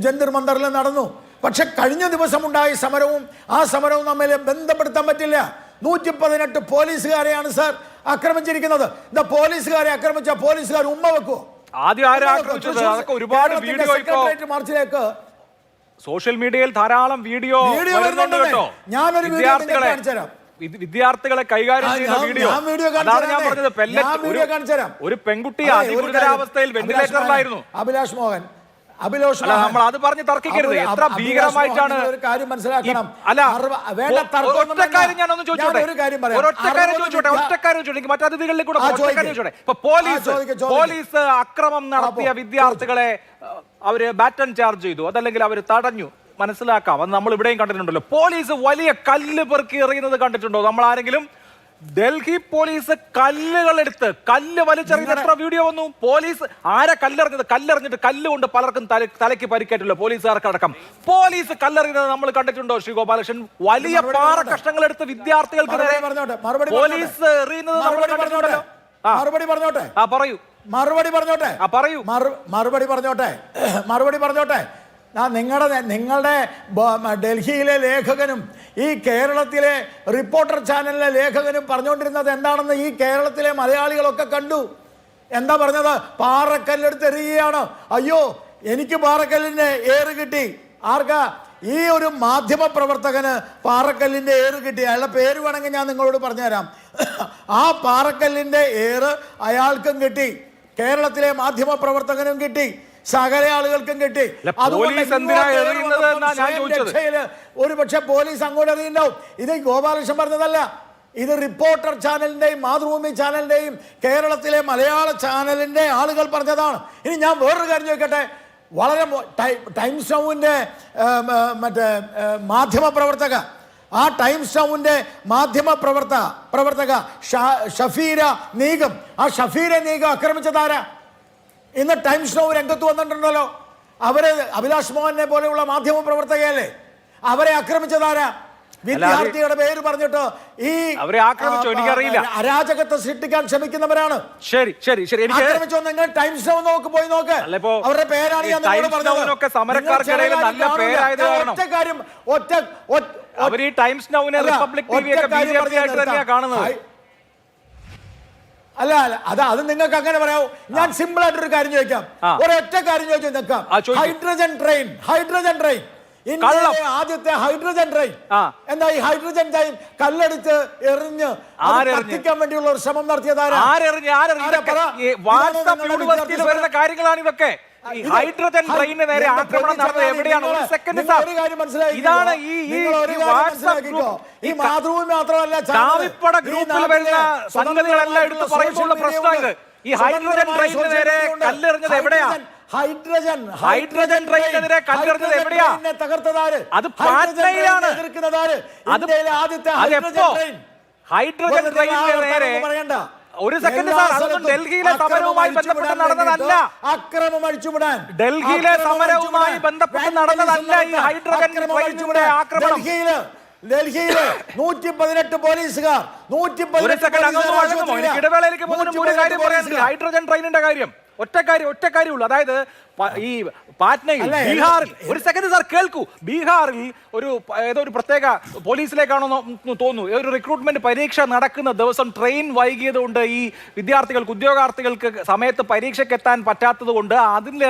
ജന്തർ മന്ദറിൽ നടന്നു. പക്ഷെ കഴിഞ്ഞ ദിവസം ഉണ്ടായ സമരവും ആ സമരവും തമ്മിൽ ബന്ധപ്പെടുത്താൻ പറ്റില്ല. 118 പോലീസുകാരെയാണ് സാർ ആക്രമിച്ചിരിക്കുന്നത്. എന്താ പോലീസുകാരെ ആക്രമിച്ച പോലീസുകാർ ഉമ്മ വെക്കുവോ? ആദ്യം ആരും ആക്രമിച്ചത്? അതൊക്കെ ഒരുപാട് വീഡിയോ സെക്രട്ടേറിയറ്റ് മാർച്ചിലേക്ക് സോഷ്യൽ മീഡിയയിൽ ധാരാളം വീഡിയോ വരുന്നുണ്ട് കേട്ടോ. ഞാനൊരു വീഡിയോ കാണിച്ചു തരാം. വിദ്യാർത്ഥികളെ കൈകാര്യം ചെയ്യുന്ന വീഡിയോ. അതാണ് ഞാൻ പറഞ്ഞത്. ഒരു പെൺകുട്ടി അതിഗുരുതരാവസ്ഥയിൽ വെന്റിലേറ്ററിലായിരുന്നു. അഭിലാഷ് മോഹൻ നമ്മൾ അത് പറഞ്ഞ് തർക്കിക്കരുത്. എത്ര ഭീകരമായിട്ടാണ് ഒരു കാര്യം മനസ്സിലാക്കണം. അല്ല, ഒറ്റ കാര്യം ഞാനൊന്ന് ചോദിച്ചോട്ടെ. ഒറ്റ കാര്യം ചോദിക്കും മറ്റു അതിഥികളിലേക്ക് കൂടെ ചോദിച്ചോട്ടെ. ഇപ്പൊ പോലീസ് അക്രമം നടത്തിയ വിദ്യാർത്ഥികളെ അവര് ബാറ്റൺ ചാർജ് ചെയ്തു, അതല്ലെങ്കിൽ അവര് തടഞ്ഞു, മനസ്സിലാക്കാം. അത് നമ്മൾ ഇവിടെയും കണ്ടിട്ടുണ്ടല്ലോ. പോലീസ് വലിയ കല്ല് പെറുക്കി എറിയുന്നത് കണ്ടിട്ടുണ്ടോ നമ്മൾ ആരെങ്കിലും? ഡൽഹി പോലീസ് കല്ലുകളെടുത്ത് കല്ല് വലിച്ചെറിയുന്ന എത്ര വീഡിയോ വന്നു? പോലീസ് ആരെ കല്ലെറിഞ്ഞിട്ട് കല്ലുകൊണ്ട് പലർക്കും തലയ്ക്ക് പരിക്കേറ്റല്ലോ, പോലീസുകാർക്കടക്കം. പോലീസ് കല്ലെറിയുന്നത് നമ്മൾ കണ്ടിട്ടുണ്ടോ ശ്രീ ഗോപാലകൃഷ്ണൻ? വലിയ പാറ കഷ്ണങ്ങൾ എടുത്ത് വിദ്യാർത്ഥികൾക്ക് നേരെ പോലീസ് എറിയുന്നത് നമ്മൾ കണ്ടിട്ടുണ്ടല്ലോ. മറുപടി പറഞ്ഞോട്ടെ. പറയൂ. മറുപടി പറഞ്ഞോട്ടെ. നിങ്ങളുടെ ഡൽഹിയിലെ ലേഖകനും ഈ കേരളത്തിലെ റിപ്പോർട്ടർ ചാനലിലെ ലേഖകനും പറഞ്ഞുകൊണ്ടിരുന്നത് എന്താണെന്ന് ഈ കേരളത്തിലെ മലയാളികളൊക്കെ കണ്ടു. എന്താ പറഞ്ഞത്? പാറക്കല്ലെടുത്ത് എറിയുകയാണ്. അയ്യോ, എനിക്ക് പാറക്കല്ലിന് ഏറ് കിട്ടി. ആർക്കാ? ഈ ഒരു മാധ്യമ പ്രവർത്തകന് പാറക്കല്ലിന്റെ ഏറ് കിട്ടി. അയാളുടെ പേര് വേണമെങ്കിൽ ഞാൻ നിങ്ങളോട് പറഞ്ഞുതരാം. ആ പാറക്കല്ലിന്റെ ഏറ് അയാൾക്കും കിട്ടി, കേരളത്തിലെ മാധ്യമ പ്രവർത്തകനും കിട്ടി, സകല ആളുകൾക്കും കിട്ടി. ഒരു പക്ഷെ പോലീസ് അങ്ങോട്ട് എറിയുണ്ടാവും. ഇത് ഗോപാലകൃഷ്ണൻ പറഞ്ഞതല്ല, ഇത് റിപ്പോർട്ടർ ചാനലിന്റെയും മാതൃഭൂമി ചാനലിന്റെയും കേരളത്തിലെ മലയാള ചാനലിന്റെ ആളുകൾ പറഞ്ഞതാണ്. ഇനി ഞാൻ വേറൊരു കാര്യം ചോദിക്കട്ടെ. വളരെ ടൈംസ് നൗവിന്റെ മാധ്യമ പ്രവർത്തക, ആ ടൈംസ് നൗവിന്റെ മാധ്യമ പ്രവർത്തക ഷഫീര നീഗം, ആ ഷഫീര നീഗം ആക്രമിച്ചതാരാ? ഇന്ന് ടൈംസ് നൗ രംഗത്ത് വന്നിട്ടുണ്ടല്ലോ. അവര് അഭിലാഷ് മോഹനെ പോലെയുള്ള മാധ്യമ പ്രവർത്തകയല്ലേ? അവരെ ആക്രമിച്ചതാരാ? വിദ്യാർത്ഥിയുടെ പേര് പറഞ്ഞിട്ട് ഈ അവരെ ആക്രമിച്ചോ എനിക്കറിയില്ല. അരാജകത്വം സൃഷ്ടിക്കാൻ ശ്രമിക്കുന്നവരാണ്. ശരി ആക്രമിച്ചോ? നിങ്ങൾ ടൈംസ് നൗ പോയി നോക്ക്. അവരുടെ പേരാണ് ഞാൻ നിങ്ങളോട് പറഞ്ഞത്. സമരക്കാർക്കിടയിൽ നല്ല പേരായത് കാരണം ഒറ്റ കാര്യം അവർ ഈ ടൈംസ് നൗവിനെ റിപ്പബ്ലിക് ടിവിയൊക്കെ ബിജെപി ആയിട്ട് തന്നെയാണ് കാണുന്നത്. അല്ല അത് നിങ്ങൾക്ക് അങ്ങനെ പറയാവൂ. ഞാൻ സിമ്പിൾ ആയിട്ടൊരു കാര്യം ചോദിക്കാം. ഒരൊറ്റ കാര്യം ചോദിച്ചു നിൽക്കാം. ഹൈഡ്രജൻ ട്രെയിൻ ഇന്ത്യയിലെ ആദ്യത്തെ ഹൈഡ്രജൻ ട്രെയിൻ. എന്താ ഈ ഹൈഡ്രജൻ ട്രെയിൻ കല്ലെടുത്ത് എറിഞ്ഞ് കത്തിക്കാൻ വേണ്ടിയുള്ള ഒരു ശ്രമം നടത്തിയതാരാ? വരുന്ന കാര്യങ്ങളാണ് ഇതൊക്കെ. ഹൈഡ്രജൻ ട്രെയിനിന് നേരെ ആക്രമണം നടന്നത് എവിടെയാണ്? ഒരു സെക്കൻഡ് സാർ, ഇതാണ് ഈ മാതൃഭൂമി മാത്രമല്ല കാവിപ്പട ഗ്രൂപ്പിൽ വരുന്ന സംഗതികളെല്ലാം എടുത്ത് പറയുമ്പോൾ പ്രശ്നം ഇത്. ഈ ഹൈഡ്രജൻ ട്രെയിനിന് നേരെ കല്ലെറിഞ്ഞത് എവിടെയാ? ഹൈഡ്രജൻ ട്രെയിനിനെതിരെ കല്ലെറിഞ്ഞത് എവിടെയാ? തകർത്തതാര്? അത് പാറ്റ്നയിലാണ്. അതെപ്പോ? ഹൈഡ്രജൻ ട്രെയിനിന് നേരെ ഒരു സെക്കൻഡ് സാർ, അതൊന്നും ഡൽഹിയിലെ സമരവുമായി ബന്ധപ്പെട്ട് നടന്നതല്ല. അക്രമം അഴിച്ചുവിടാൻ ഡൽഹിയിലെ സമരവുമായി ബന്ധപ്പെട്ട് നടന്നതല്ല ഈ ഹൈഡ്രജൻ ട്രെയിനിന്റെ ആക്രമണം. ഡൽഹിയിലെ 118 പോലീസുകാർ, 118 ഇടവേളയിലേക്ക് പോകുന്ന ഒരു കാര്യം പറയാൻ ഹൈഡ്രജൻ ട്രെയിനിന്റെ കാര്യം ഒറ്റ കാര്യമുള്ളൂ. അതായത് ഈ പാറ്റ്നയിൽ, ബീഹാറിൽ, ഒരു സെക്കൻഡ് സാർ കേൾക്കൂ, ബീഹാറിൽ ഏതോ ഒരു പ്രത്യേക പോലീസിലേക്കാണോ തോന്നുന്നു ഒരു റിക്രൂട്ട്മെന്റ് പരീക്ഷ നടക്കുന്ന ദിവസം ട്രെയിൻ വൈകിയത് കൊണ്ട് ഈ ഉദ്യോഗാർത്ഥികൾക്ക് സമയത്ത് പരീക്ഷയ്ക്ക് എത്താൻ പറ്റാത്തത് കൊണ്ട് അതിൽ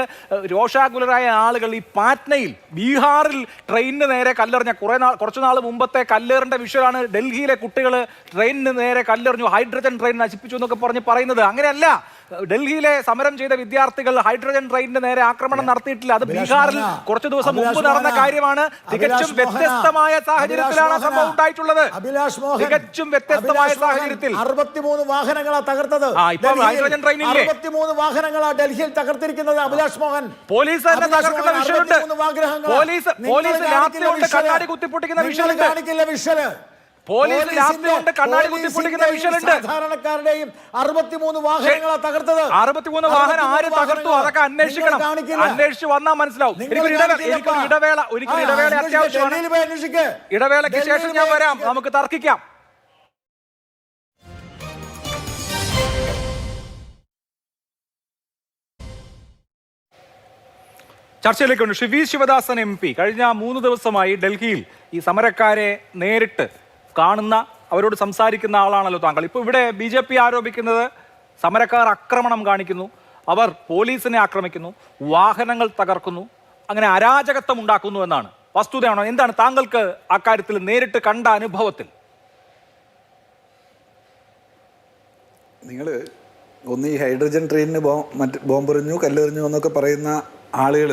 രോഷാകുലരായ ആളുകൾ ഈ പാറ്റ്നയിൽ ബീഹാറിൽ ട്രെയിനിന് നേരെ കല്ലെറിഞ്ഞ കുറച്ചു നാൾ മുമ്പത്തെ കല്ലേറിന്റെ വിഷയമാണ്. ഡൽഹിയിലെ കുട്ടികൾ ട്രെയിനിന് നേരെ കല്ലെറിഞ്ഞു, ഹൈഡ്രജൻ ട്രെയിൻ നശിപ്പിച്ചു എന്നൊക്കെ പറയുന്നത്. അങ്ങനെയല്ല. ഡൽഹിയിലെ സമരം ചെയ്ത വിദ്യാർത്ഥികൾ ഹൈഡ്രജൻ ട്രെയിനിന് നേരെ ആക്രമണം നടത്തിയിട്ടില്ല. അത് ബീഹാറിൽ കുറച്ചു ദിവസം മുമ്പ് നടന്ന കാര്യമാണ്. തികച്ചും വ്യത്യസ്തമായ സാഹചര്യത്തിലാണ് സംഭവം ഉണ്ടായിട്ടുള്ളത്. തികച്ചും വ്യത്യസ്തമായ സാഹചര്യത്തിൽ 63 വാഹനങ്ങളാണ് തകർത്തത്. ഹൈഡ്രജൻ ട്രെയിനില്ലേ 63 വാഹനങ്ങളാണ് ഡൽഹിയിൽ തകർത്തിരിക്കുന്നത്. അഭിലാഷ് മോഹൻ, പോലീസ് തന്നെ തകർക്കുന്ന വിഷയമുണ്ട്. പോലീസ് രാത്രി കൊണ്ട് കണ്ണാടി കുത്തിപ്പൊട്ടിക്കുന്ന വിഷയമുണ്ട്. പോലീസ് രാത്രി കൊണ്ട് കണ്ണാടി കുത്തിപ്പൊട്ടിക്കുന്ന വിഷയമുണ്ട്. സാധാരണക്കാരുടെയും 63 വാഹനങ്ങളാണ് തകർത്തത്. 63 വാഹനം ആര് തകർത്തു? അതൊക്കെ അന്വേഷിക്കണം. അന്വേഷിച്ച് വന്നാൽ മനസ്സിലാവും. എനിക്കൊരു ഇടവേള അത്യാവശ്യമാണ്. ഇടവേളയ്ക്ക് ശേഷം ഞാൻ വരാം, നമുക്ക് തർക്കിക്കാം. ചർച്ചയിലേക്കുണ്ട്. ഷിവീഷ് ശിവദാസൻ MP കഴിഞ്ഞ 3 ദിവസമായി ഡൽഹിയിൽ ഈ സമരക്കാരെ നേരിട്ട് കാണുന്ന, അവരോട് സംസാരിക്കുന്ന ആളാണല്ലോ താങ്കൾ. ഇപ്പോൾ ഇവിടെ BJP ആരോപിക്കുന്നത് സമരക്കാർ ആക്രമണം കാണിക്കുന്നു, അവർ പോലീസിനെ ആക്രമിക്കുന്നു, വാഹനങ്ങൾ തകർക്കുന്നു, അങ്ങനെ അരാജകത്വം ഉണ്ടാക്കുന്നു എന്നാണ്. വസ്തുതയാണോ? എന്താണ് താങ്കൾക്ക് അക്കാര്യത്തിൽ നേരിട്ട് കണ്ട അനുഭവത്തിൽ? നിങ്ങൾ ഒന്ന് ഈ ഹൈഡ്രജൻ ട്രെയിനിന് ബോംബെറിഞ്ഞു കല്ലെറിഞ്ഞു എന്നൊക്കെ പറയുന്ന ആളുകൾ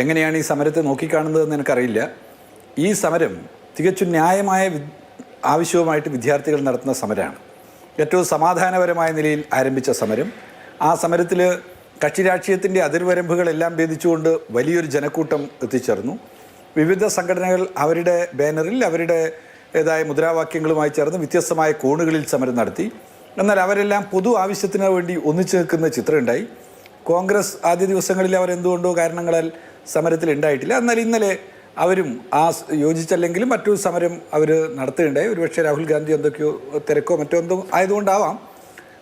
എങ്ങനെയാണ് ഈ സമരത്തെ നോക്കിക്കാണുന്നതെന്ന് എനിക്കറിയില്ല. ഈ സമരം തികച്ചും ന്യായമായ ആവശ്യവുമായിട്ട് വിദ്യാർത്ഥികൾ നടത്തുന്ന സമരമാണ്. ഏറ്റവും സമാധാനപരമായ നിലയിൽ ആരംഭിച്ച സമരം. ആ സമരത്തിൽ കക്ഷി രാഷ്ട്രീയത്തിൻ്റെ അതിർവരമ്പുകളെല്ലാം ഭേദിച്ചുകൊണ്ട് വലിയൊരു ജനക്കൂട്ടം എത്തിച്ചേർന്നു. വിവിധ സംഘടനകൾ അവരുടെ ബാനറിൽ അവരുടേതായ മുദ്രാവാക്യങ്ങളുമായി ചേർന്ന് വ്യത്യസ്തമായ കോണുകളിൽ സമരം നടത്തി. എന്നാൽ അവരെല്ലാം പൊതു ആവശ്യത്തിന് വേണ്ടി ഒന്നിച്ചു നിൽക്കുന്ന ചിത്രമുണ്ടായി. കോൺഗ്രസ് ആദ്യ ദിവസങ്ങളിൽ അവർ എന്തുകൊണ്ടോ കാരണങ്ങളാൽ സമരത്തിൽ ഉണ്ടായിട്ടില്ല. എന്നാൽ ഇന്നലെ അവരും ആ യോജിച്ചല്ലെങ്കിലും മറ്റൊരു സമരം അവർ നടത്തുകയുണ്ടായി. ഒരുപക്ഷെ രാഹുൽ ഗാന്ധി എന്തൊക്കെയോ തിരക്കോ മറ്റോ എന്തോ ആയതുകൊണ്ടാവാം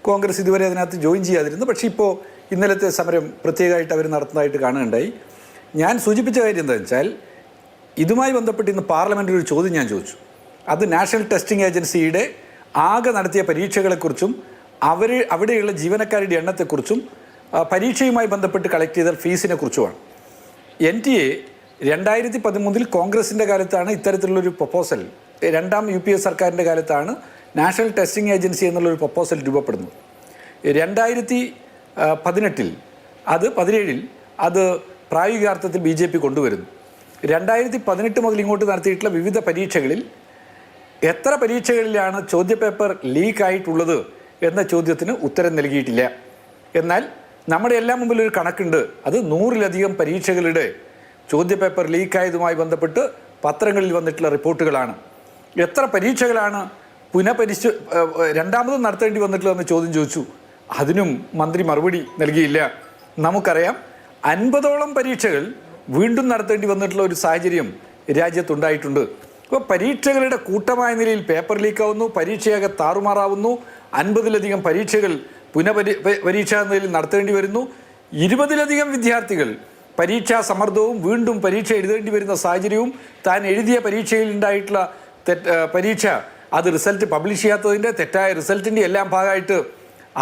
കോൺഗ്രസ് ഇതുവരെ അതിനകത്ത് ജോയിൻ ചെയ്യാതിരുന്നു. പക്ഷേ ഇപ്പോൾ ഇന്നലത്തെ സമരം പ്രത്യേകമായിട്ട് അവർ നടത്തുന്നതായിട്ട് കാണുകയുണ്ടായി. ഞാൻ സൂചിപ്പിച്ച കാര്യം എന്താണെന്ന് വെച്ചാൽ, ഇതുമായി ബന്ധപ്പെട്ട് ഇന്ന് പാർലമെൻറ്റിൽ ഒരു ചോദ്യം ഞാൻ ചോദിച്ചു. അത് നാഷണൽ ടെസ്റ്റിംഗ് ഏജൻസിയുടെ ആകെ നടത്തിയ പരീക്ഷകളെക്കുറിച്ചും അവിടെയുള്ള ജീവനക്കാരുടെ എണ്ണത്തെക്കുറിച്ചും പരീക്ഷയുമായി ബന്ധപ്പെട്ട് കളക്ട് ചെയ്ത ഫീസിനെ കുറിച്ചുമാണ്. NTA 2013 കോൺഗ്രസിൻ്റെ കാലത്താണ് ഇത്തരത്തിലുള്ളൊരു പ്രപ്പോസൽ, രണ്ടാം UPA സർക്കാരിൻ്റെ കാലത്താണ് നാഷണൽ ടെസ്റ്റിംഗ് ഏജൻസി എന്നുള്ളൊരു പ്രപ്പോസൽ രൂപപ്പെടുന്നത്. 2017 അത് പ്രായോഗികാർത്ഥത്തിൽ BJP കൊണ്ടുവരുന്നു. 2018 മുതൽ ഇങ്ങോട്ട് നടത്തിയിട്ടുള്ള വിവിധ പരീക്ഷകളിൽ എത്ര പരീക്ഷകളിലാണ് ചോദ്യപേപ്പർ ലീക്കായിട്ടുള്ളത് എന്ന ചോദ്യത്തിന് ഉത്തരം നൽകിയിട്ടില്ല. എന്നാൽ നമ്മുടെ എല്ലാം മുമ്പിൽ ഒരു കണക്കുണ്ട്. അത് 100-ലധികം പരീക്ഷകളുടെ ചോദ്യപേപ്പർ ലീക്കായതുമായി ബന്ധപ്പെട്ട് പത്രങ്ങളിൽ വന്നിട്ടുള്ള റിപ്പോർട്ടുകളാണ്. എത്ര പരീക്ഷകളാണ് രണ്ടാമതും നടത്തേണ്ടി വന്നിട്ടുള്ളതെന്ന് ചോദ്യം ചോദിച്ചു. അതിനും മന്ത്രി മറുപടി നൽകിയില്ല. നമുക്കറിയാം 50ഓളം പരീക്ഷകൾ വീണ്ടും നടത്തേണ്ടി വന്നിട്ടുള്ള ഒരു സാഹചര്യം രാജ്യത്തുണ്ടായിട്ടുണ്ട്. അപ്പോൾ പരീക്ഷകളുടെ കൂട്ടമായ നിലയിൽ പേപ്പർ ലീക്കാവുന്നു, പരീക്ഷയാകെ താറുമാറാവുന്നു, 50-ലധികം പരീക്ഷകൾ പരീക്ഷാ നിലയിൽ നടത്തേണ്ടി വരുന്നു. 20-ലധികം വിദ്യാർത്ഥികൾ പരീക്ഷാ സമ്മർദ്ദവും വീണ്ടും പരീക്ഷ എഴുതേണ്ടി വരുന്ന സാഹചര്യവും, താൻ എഴുതിയ പരീക്ഷയിൽ ഉണ്ടായിട്ടുള്ള പരീക്ഷ അത് റിസൾട്ട് പബ്ലിഷ് ചെയ്യാത്തതിൻ്റെ തെറ്റായ റിസൾട്ടിൻ്റെ എല്ലാം ഭാഗമായിട്ട്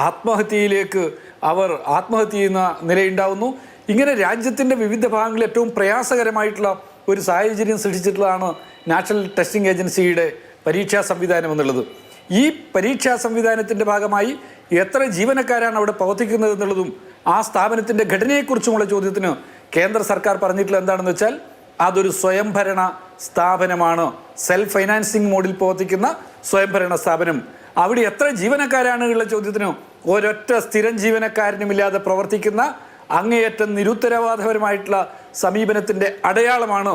ആത്മഹത്യയിലേക്ക് അവർ ആത്മഹത്യ ചെയ്യുന്ന നിലയുണ്ടാവുന്നു. ഇങ്ങനെ രാജ്യത്തിൻ്റെ വിവിധ ഭാഗങ്ങളിൽ ഏറ്റവും പ്രയാസകരമായിട്ടുള്ള ഒരു സാഹചര്യം സൃഷ്ടിച്ചിട്ടുള്ളതാണ് നാഷണൽ ടെസ്റ്റിംഗ് ഏജൻസിയുടെ പരീക്ഷാ സംവിധാനം എന്നുള്ളത്. ഈ പരീക്ഷാ സംവിധാനത്തിൻ്റെ ഭാഗമായി എത്ര ജീവനക്കാരാണ് അവിടെ പ്രവർത്തിക്കുന്നത് എന്നുള്ളതും ആ സ്ഥാപനത്തിൻ്റെ ഘടനയെക്കുറിച്ചുമുള്ള ചോദ്യത്തിന് കേന്ദ്ര സർക്കാർ പറഞ്ഞിട്ടുള്ള എന്താണെന്ന് വെച്ചാൽ, അതൊരു സ്വയംഭരണ സ്ഥാപനമാണ്, സെൽഫ് ഫൈനാൻസിങ് മോഡിൽ പ്രവർത്തിക്കുന്ന സ്വയംഭരണ സ്ഥാപനം. അവിടെ എത്ര ജീവനക്കാരാണ് ഉള്ള ചോദ്യത്തിന് ഒരൊറ്റ സ്ഥിരം ജീവനക്കാരനുമില്ലാതെ പ്രവർത്തിക്കുന്ന അങ്ങേയറ്റം നിരുത്തരവാദപരമായിട്ടുള്ള സമീപനത്തിൻ്റെ അടയാളമാണ്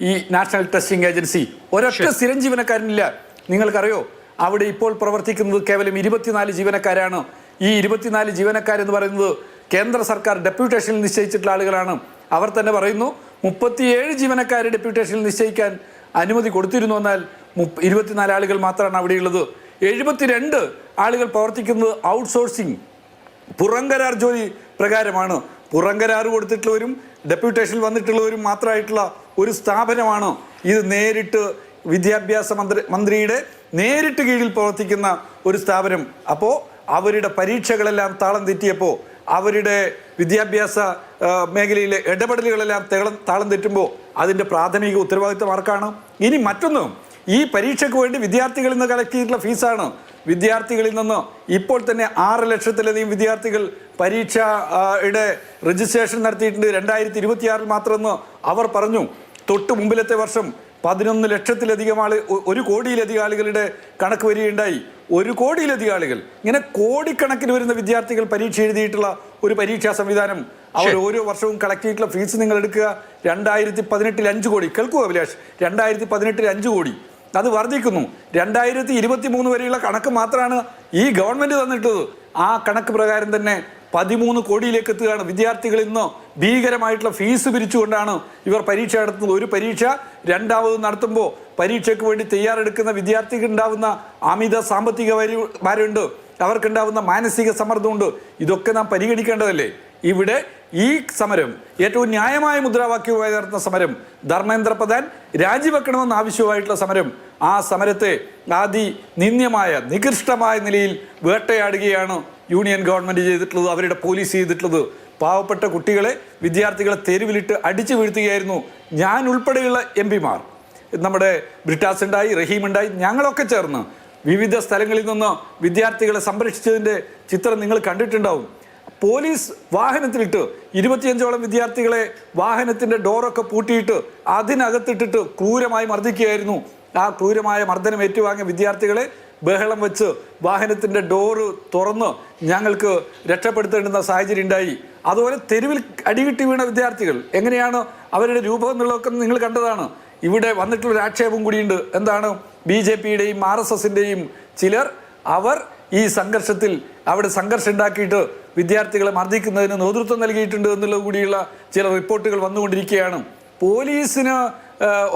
ഈ നാഷണൽ ടെസ്റ്റിംഗ് ഏജൻസി. ഒരൊറ്റ സ്ഥിരം ജീവനക്കാരനില്ല. നിങ്ങൾക്കറിയോ, അവിടെ ഇപ്പോൾ പ്രവർത്തിക്കുന്നത് കേവലം 24 ജീവനക്കാരാണ്. ഈ 24 ജീവനക്കാരെന്ന് പറയുന്നത് കേന്ദ്ര സർക്കാർ ഡെപ്യൂട്ടേഷനിൽ നിശ്ചയിച്ചിട്ടുള്ള ആളുകളാണ്. അവർ തന്നെ പറയുന്നു 37 ജീവനക്കാരെ ഡെപ്യൂട്ടേഷനിൽ നിശ്ചയിക്കാൻ അനുമതി കൊടുത്തിരുന്നു. എന്നാൽ 24 ആളുകൾ മാത്രമാണ് അവിടെയുള്ളത്. 72 ആളുകൾ പ്രവർത്തിക്കുന്നത് ഔട്ട്സോഴ്സിങ് പുറംകരാർ ജോലി പ്രകാരമാണ്. പുറംകരാർ കൊടുത്തിട്ടുള്ളവരും ഡെപ്യൂട്ടേഷനിൽ വന്നിട്ടുള്ളവരും മാത്രമായിട്ടുള്ള ഒരു സ്ഥാപനമാണ് ഇത്. നേരിട്ട് വിദ്യാഭ്യാസ മന്ത്രിയുടെ നേരിട്ട് കീഴിൽ പ്രവർത്തിക്കുന്ന ഒരു സ്ഥാപനം. അപ്പോൾ അവരുടെ പരീക്ഷകളെല്ലാം താളം തെറ്റിയപ്പോൾ, അവരുടെ വിദ്യാഭ്യാസ മേഖലയിലെ ഇടപെടലുകളെല്ലാം താളം തെറ്റുമ്പോൾ അതിൻ്റെ പ്രാഥമിക ഉത്തരവാദിത്വം ആർക്കാണ്? ഇനി മറ്റൊന്നും, ഈ പരീക്ഷയ്ക്ക് വേണ്ടി വിദ്യാർത്ഥികളിൽ നിന്ന് കളക്ട് ചെയ്തിട്ടുള്ള ഫീസാണ്. വിദ്യാർത്ഥികളിൽ നിന്ന് ഇപ്പോൾ തന്നെ 6 ലക്ഷത്തിലധികം വിദ്യാർത്ഥികൾ പരീക്ഷയുടെ രജിസ്ട്രേഷൻ നടത്തിയിട്ടുണ്ട് 2026 മാത്രമെന്ന് അവർ പറഞ്ഞു. തൊട്ട് മുമ്പിലത്തെ വർഷം 11 ലക്ഷത്തിലധികം 1 കോടിയിലധികം ആളുകളുടെ കണക്ക് വരികയുണ്ടായി. 1 കോടിയിലധികം ആളുകൾ, ഇങ്ങനെ കോടിക്കണക്കിന് വരുന്ന വിദ്യാർത്ഥികൾ പരീക്ഷ എഴുതിയിട്ടുള്ള ഒരു പരീക്ഷാ സംവിധാനം. അവർ ഓരോ വർഷവും കളക്ട് ചെയ്തിട്ടുള്ള ഫീസ് നിങ്ങൾ എടുക്കുക. 2018 5 കോടി. കേൾക്കുക അഭിലാഷ്, 2018 5 കോടി. അത് വർദ്ധിക്കുന്നു. 2023 വരെയുള്ള കണക്ക് മാത്രമാണ് ഈ ഗവൺമെൻറ് തന്നിട്ടുള്ളത്. ആ കണക്ക് പ്രകാരം തന്നെ 13 കോടിയിലേക്ക് എത്തുകയാണ്. വിദ്യാർത്ഥികൾ ഇന്ന് ഭീകരമായിട്ടുള്ള ഫീസ് പിരിച്ചുകൊണ്ടാണ് ഇവർ പരീക്ഷ നടത്തുന്നത്. ഒരു പരീക്ഷ രണ്ടാമത് നടത്തുമ്പോൾ പരീക്ഷയ്ക്ക് വേണ്ടി തയ്യാറെടുക്കുന്ന വിദ്യാർത്ഥിക്ക് ഉണ്ടാവുന്ന അമിത സാമ്പത്തിക ഭാരമുണ്ട്, അവർക്കുണ്ടാവുന്ന മാനസിക സമ്മർദ്ദമുണ്ട്. ഇതൊക്കെ നാം പരിഗണിക്കേണ്ടതല്ലേ? ഇവിടെ ഈ സമരം ഏറ്റവും ന്യായമായ മുദ്രാവാക്യവുമായി നടത്തുന്ന സമരം, ധർമ്മേന്ദ്ര പ്രധാൻ രാജിവെക്കണമെന്ന് ആവശ്യമായിട്ടുള്ള സമരം, ആ സമരത്തെ നിന്ദ്യമായ നികൃഷ്ടമായ നിലയിൽ വേട്ടയാടുകയാണ് യൂണിയൻ ഗവൺമെൻറ് ചെയ്തിട്ടുള്ളത്, അവരുടെ പോലീസ് ചെയ്തിട്ടുള്ളത്. പാവപ്പെട്ട കുട്ടികളെ, വിദ്യാർത്ഥികളെ തെരുവിലിട്ട് അടിച്ചു വീഴ്ത്തുകയായിരുന്നു. ഞാൻ ഉൾപ്പെടെയുള്ള MP-മാർ, നമ്മുടെ ബ്രിട്ടാസ് ഉണ്ടായി, റഹീം ഉണ്ടായി, ഞങ്ങളൊക്കെ ചേർന്ന് വിവിധ സ്ഥലങ്ങളിൽ നിന്ന് വിദ്യാർത്ഥികളെ സംരക്ഷിച്ചതിൻ്റെ ചിത്രം നിങ്ങൾ കണ്ടിട്ടുണ്ടാവും. പോലീസ് വാഹനത്തിലിട്ട് 25ഓളം വിദ്യാർത്ഥികളെ വാഹനത്തിൻ്റെ ഡോറൊക്കെ പൂട്ടിയിട്ട് അതിനകത്തിട്ടിട്ട് ക്രൂരമായി മർദ്ദിക്കുകയായിരുന്നു. ആ ക്രൂരമായ മർദ്ദനം ഏറ്റുവാങ്ങിയ വിദ്യാർത്ഥികളെ ബഹളം വെച്ച് വാഹനത്തിൻ്റെ ഡോറ് തുറന്ന് ഞങ്ങൾക്ക് രക്ഷപ്പെടുത്തേണ്ടുന്ന സാഹചര്യം ഉണ്ടായി. അതുപോലെ തെരുവിൽ അടികിട്ടി വീണ വിദ്യാർത്ഥികൾ എങ്ങനെയാണ് അവരുടെ രൂപം എന്നുള്ളതൊക്കെ നിങ്ങൾ കണ്ടതാണ്. ഇവിടെ വന്നിട്ടുള്ളൊരു ആക്ഷേപം കൂടിയുണ്ട്. എന്താണ്? BJP-യുടെയും RSS-ൻ്റെയും ചിലർ അവർ ഈ സംഘർഷത്തിൽ അവിടെ സംഘർഷം ഉണ്ടാക്കിയിട്ട് വിദ്യാർത്ഥികളെ മർദ്ദിക്കുന്നതിന് നേതൃത്വം നൽകിയിട്ടുണ്ട് എന്നുള്ളത് കൂടിയുള്ള ചില റിപ്പോർട്ടുകൾ വന്നുകൊണ്ടിരിക്കുകയാണ്. പോലീസിന്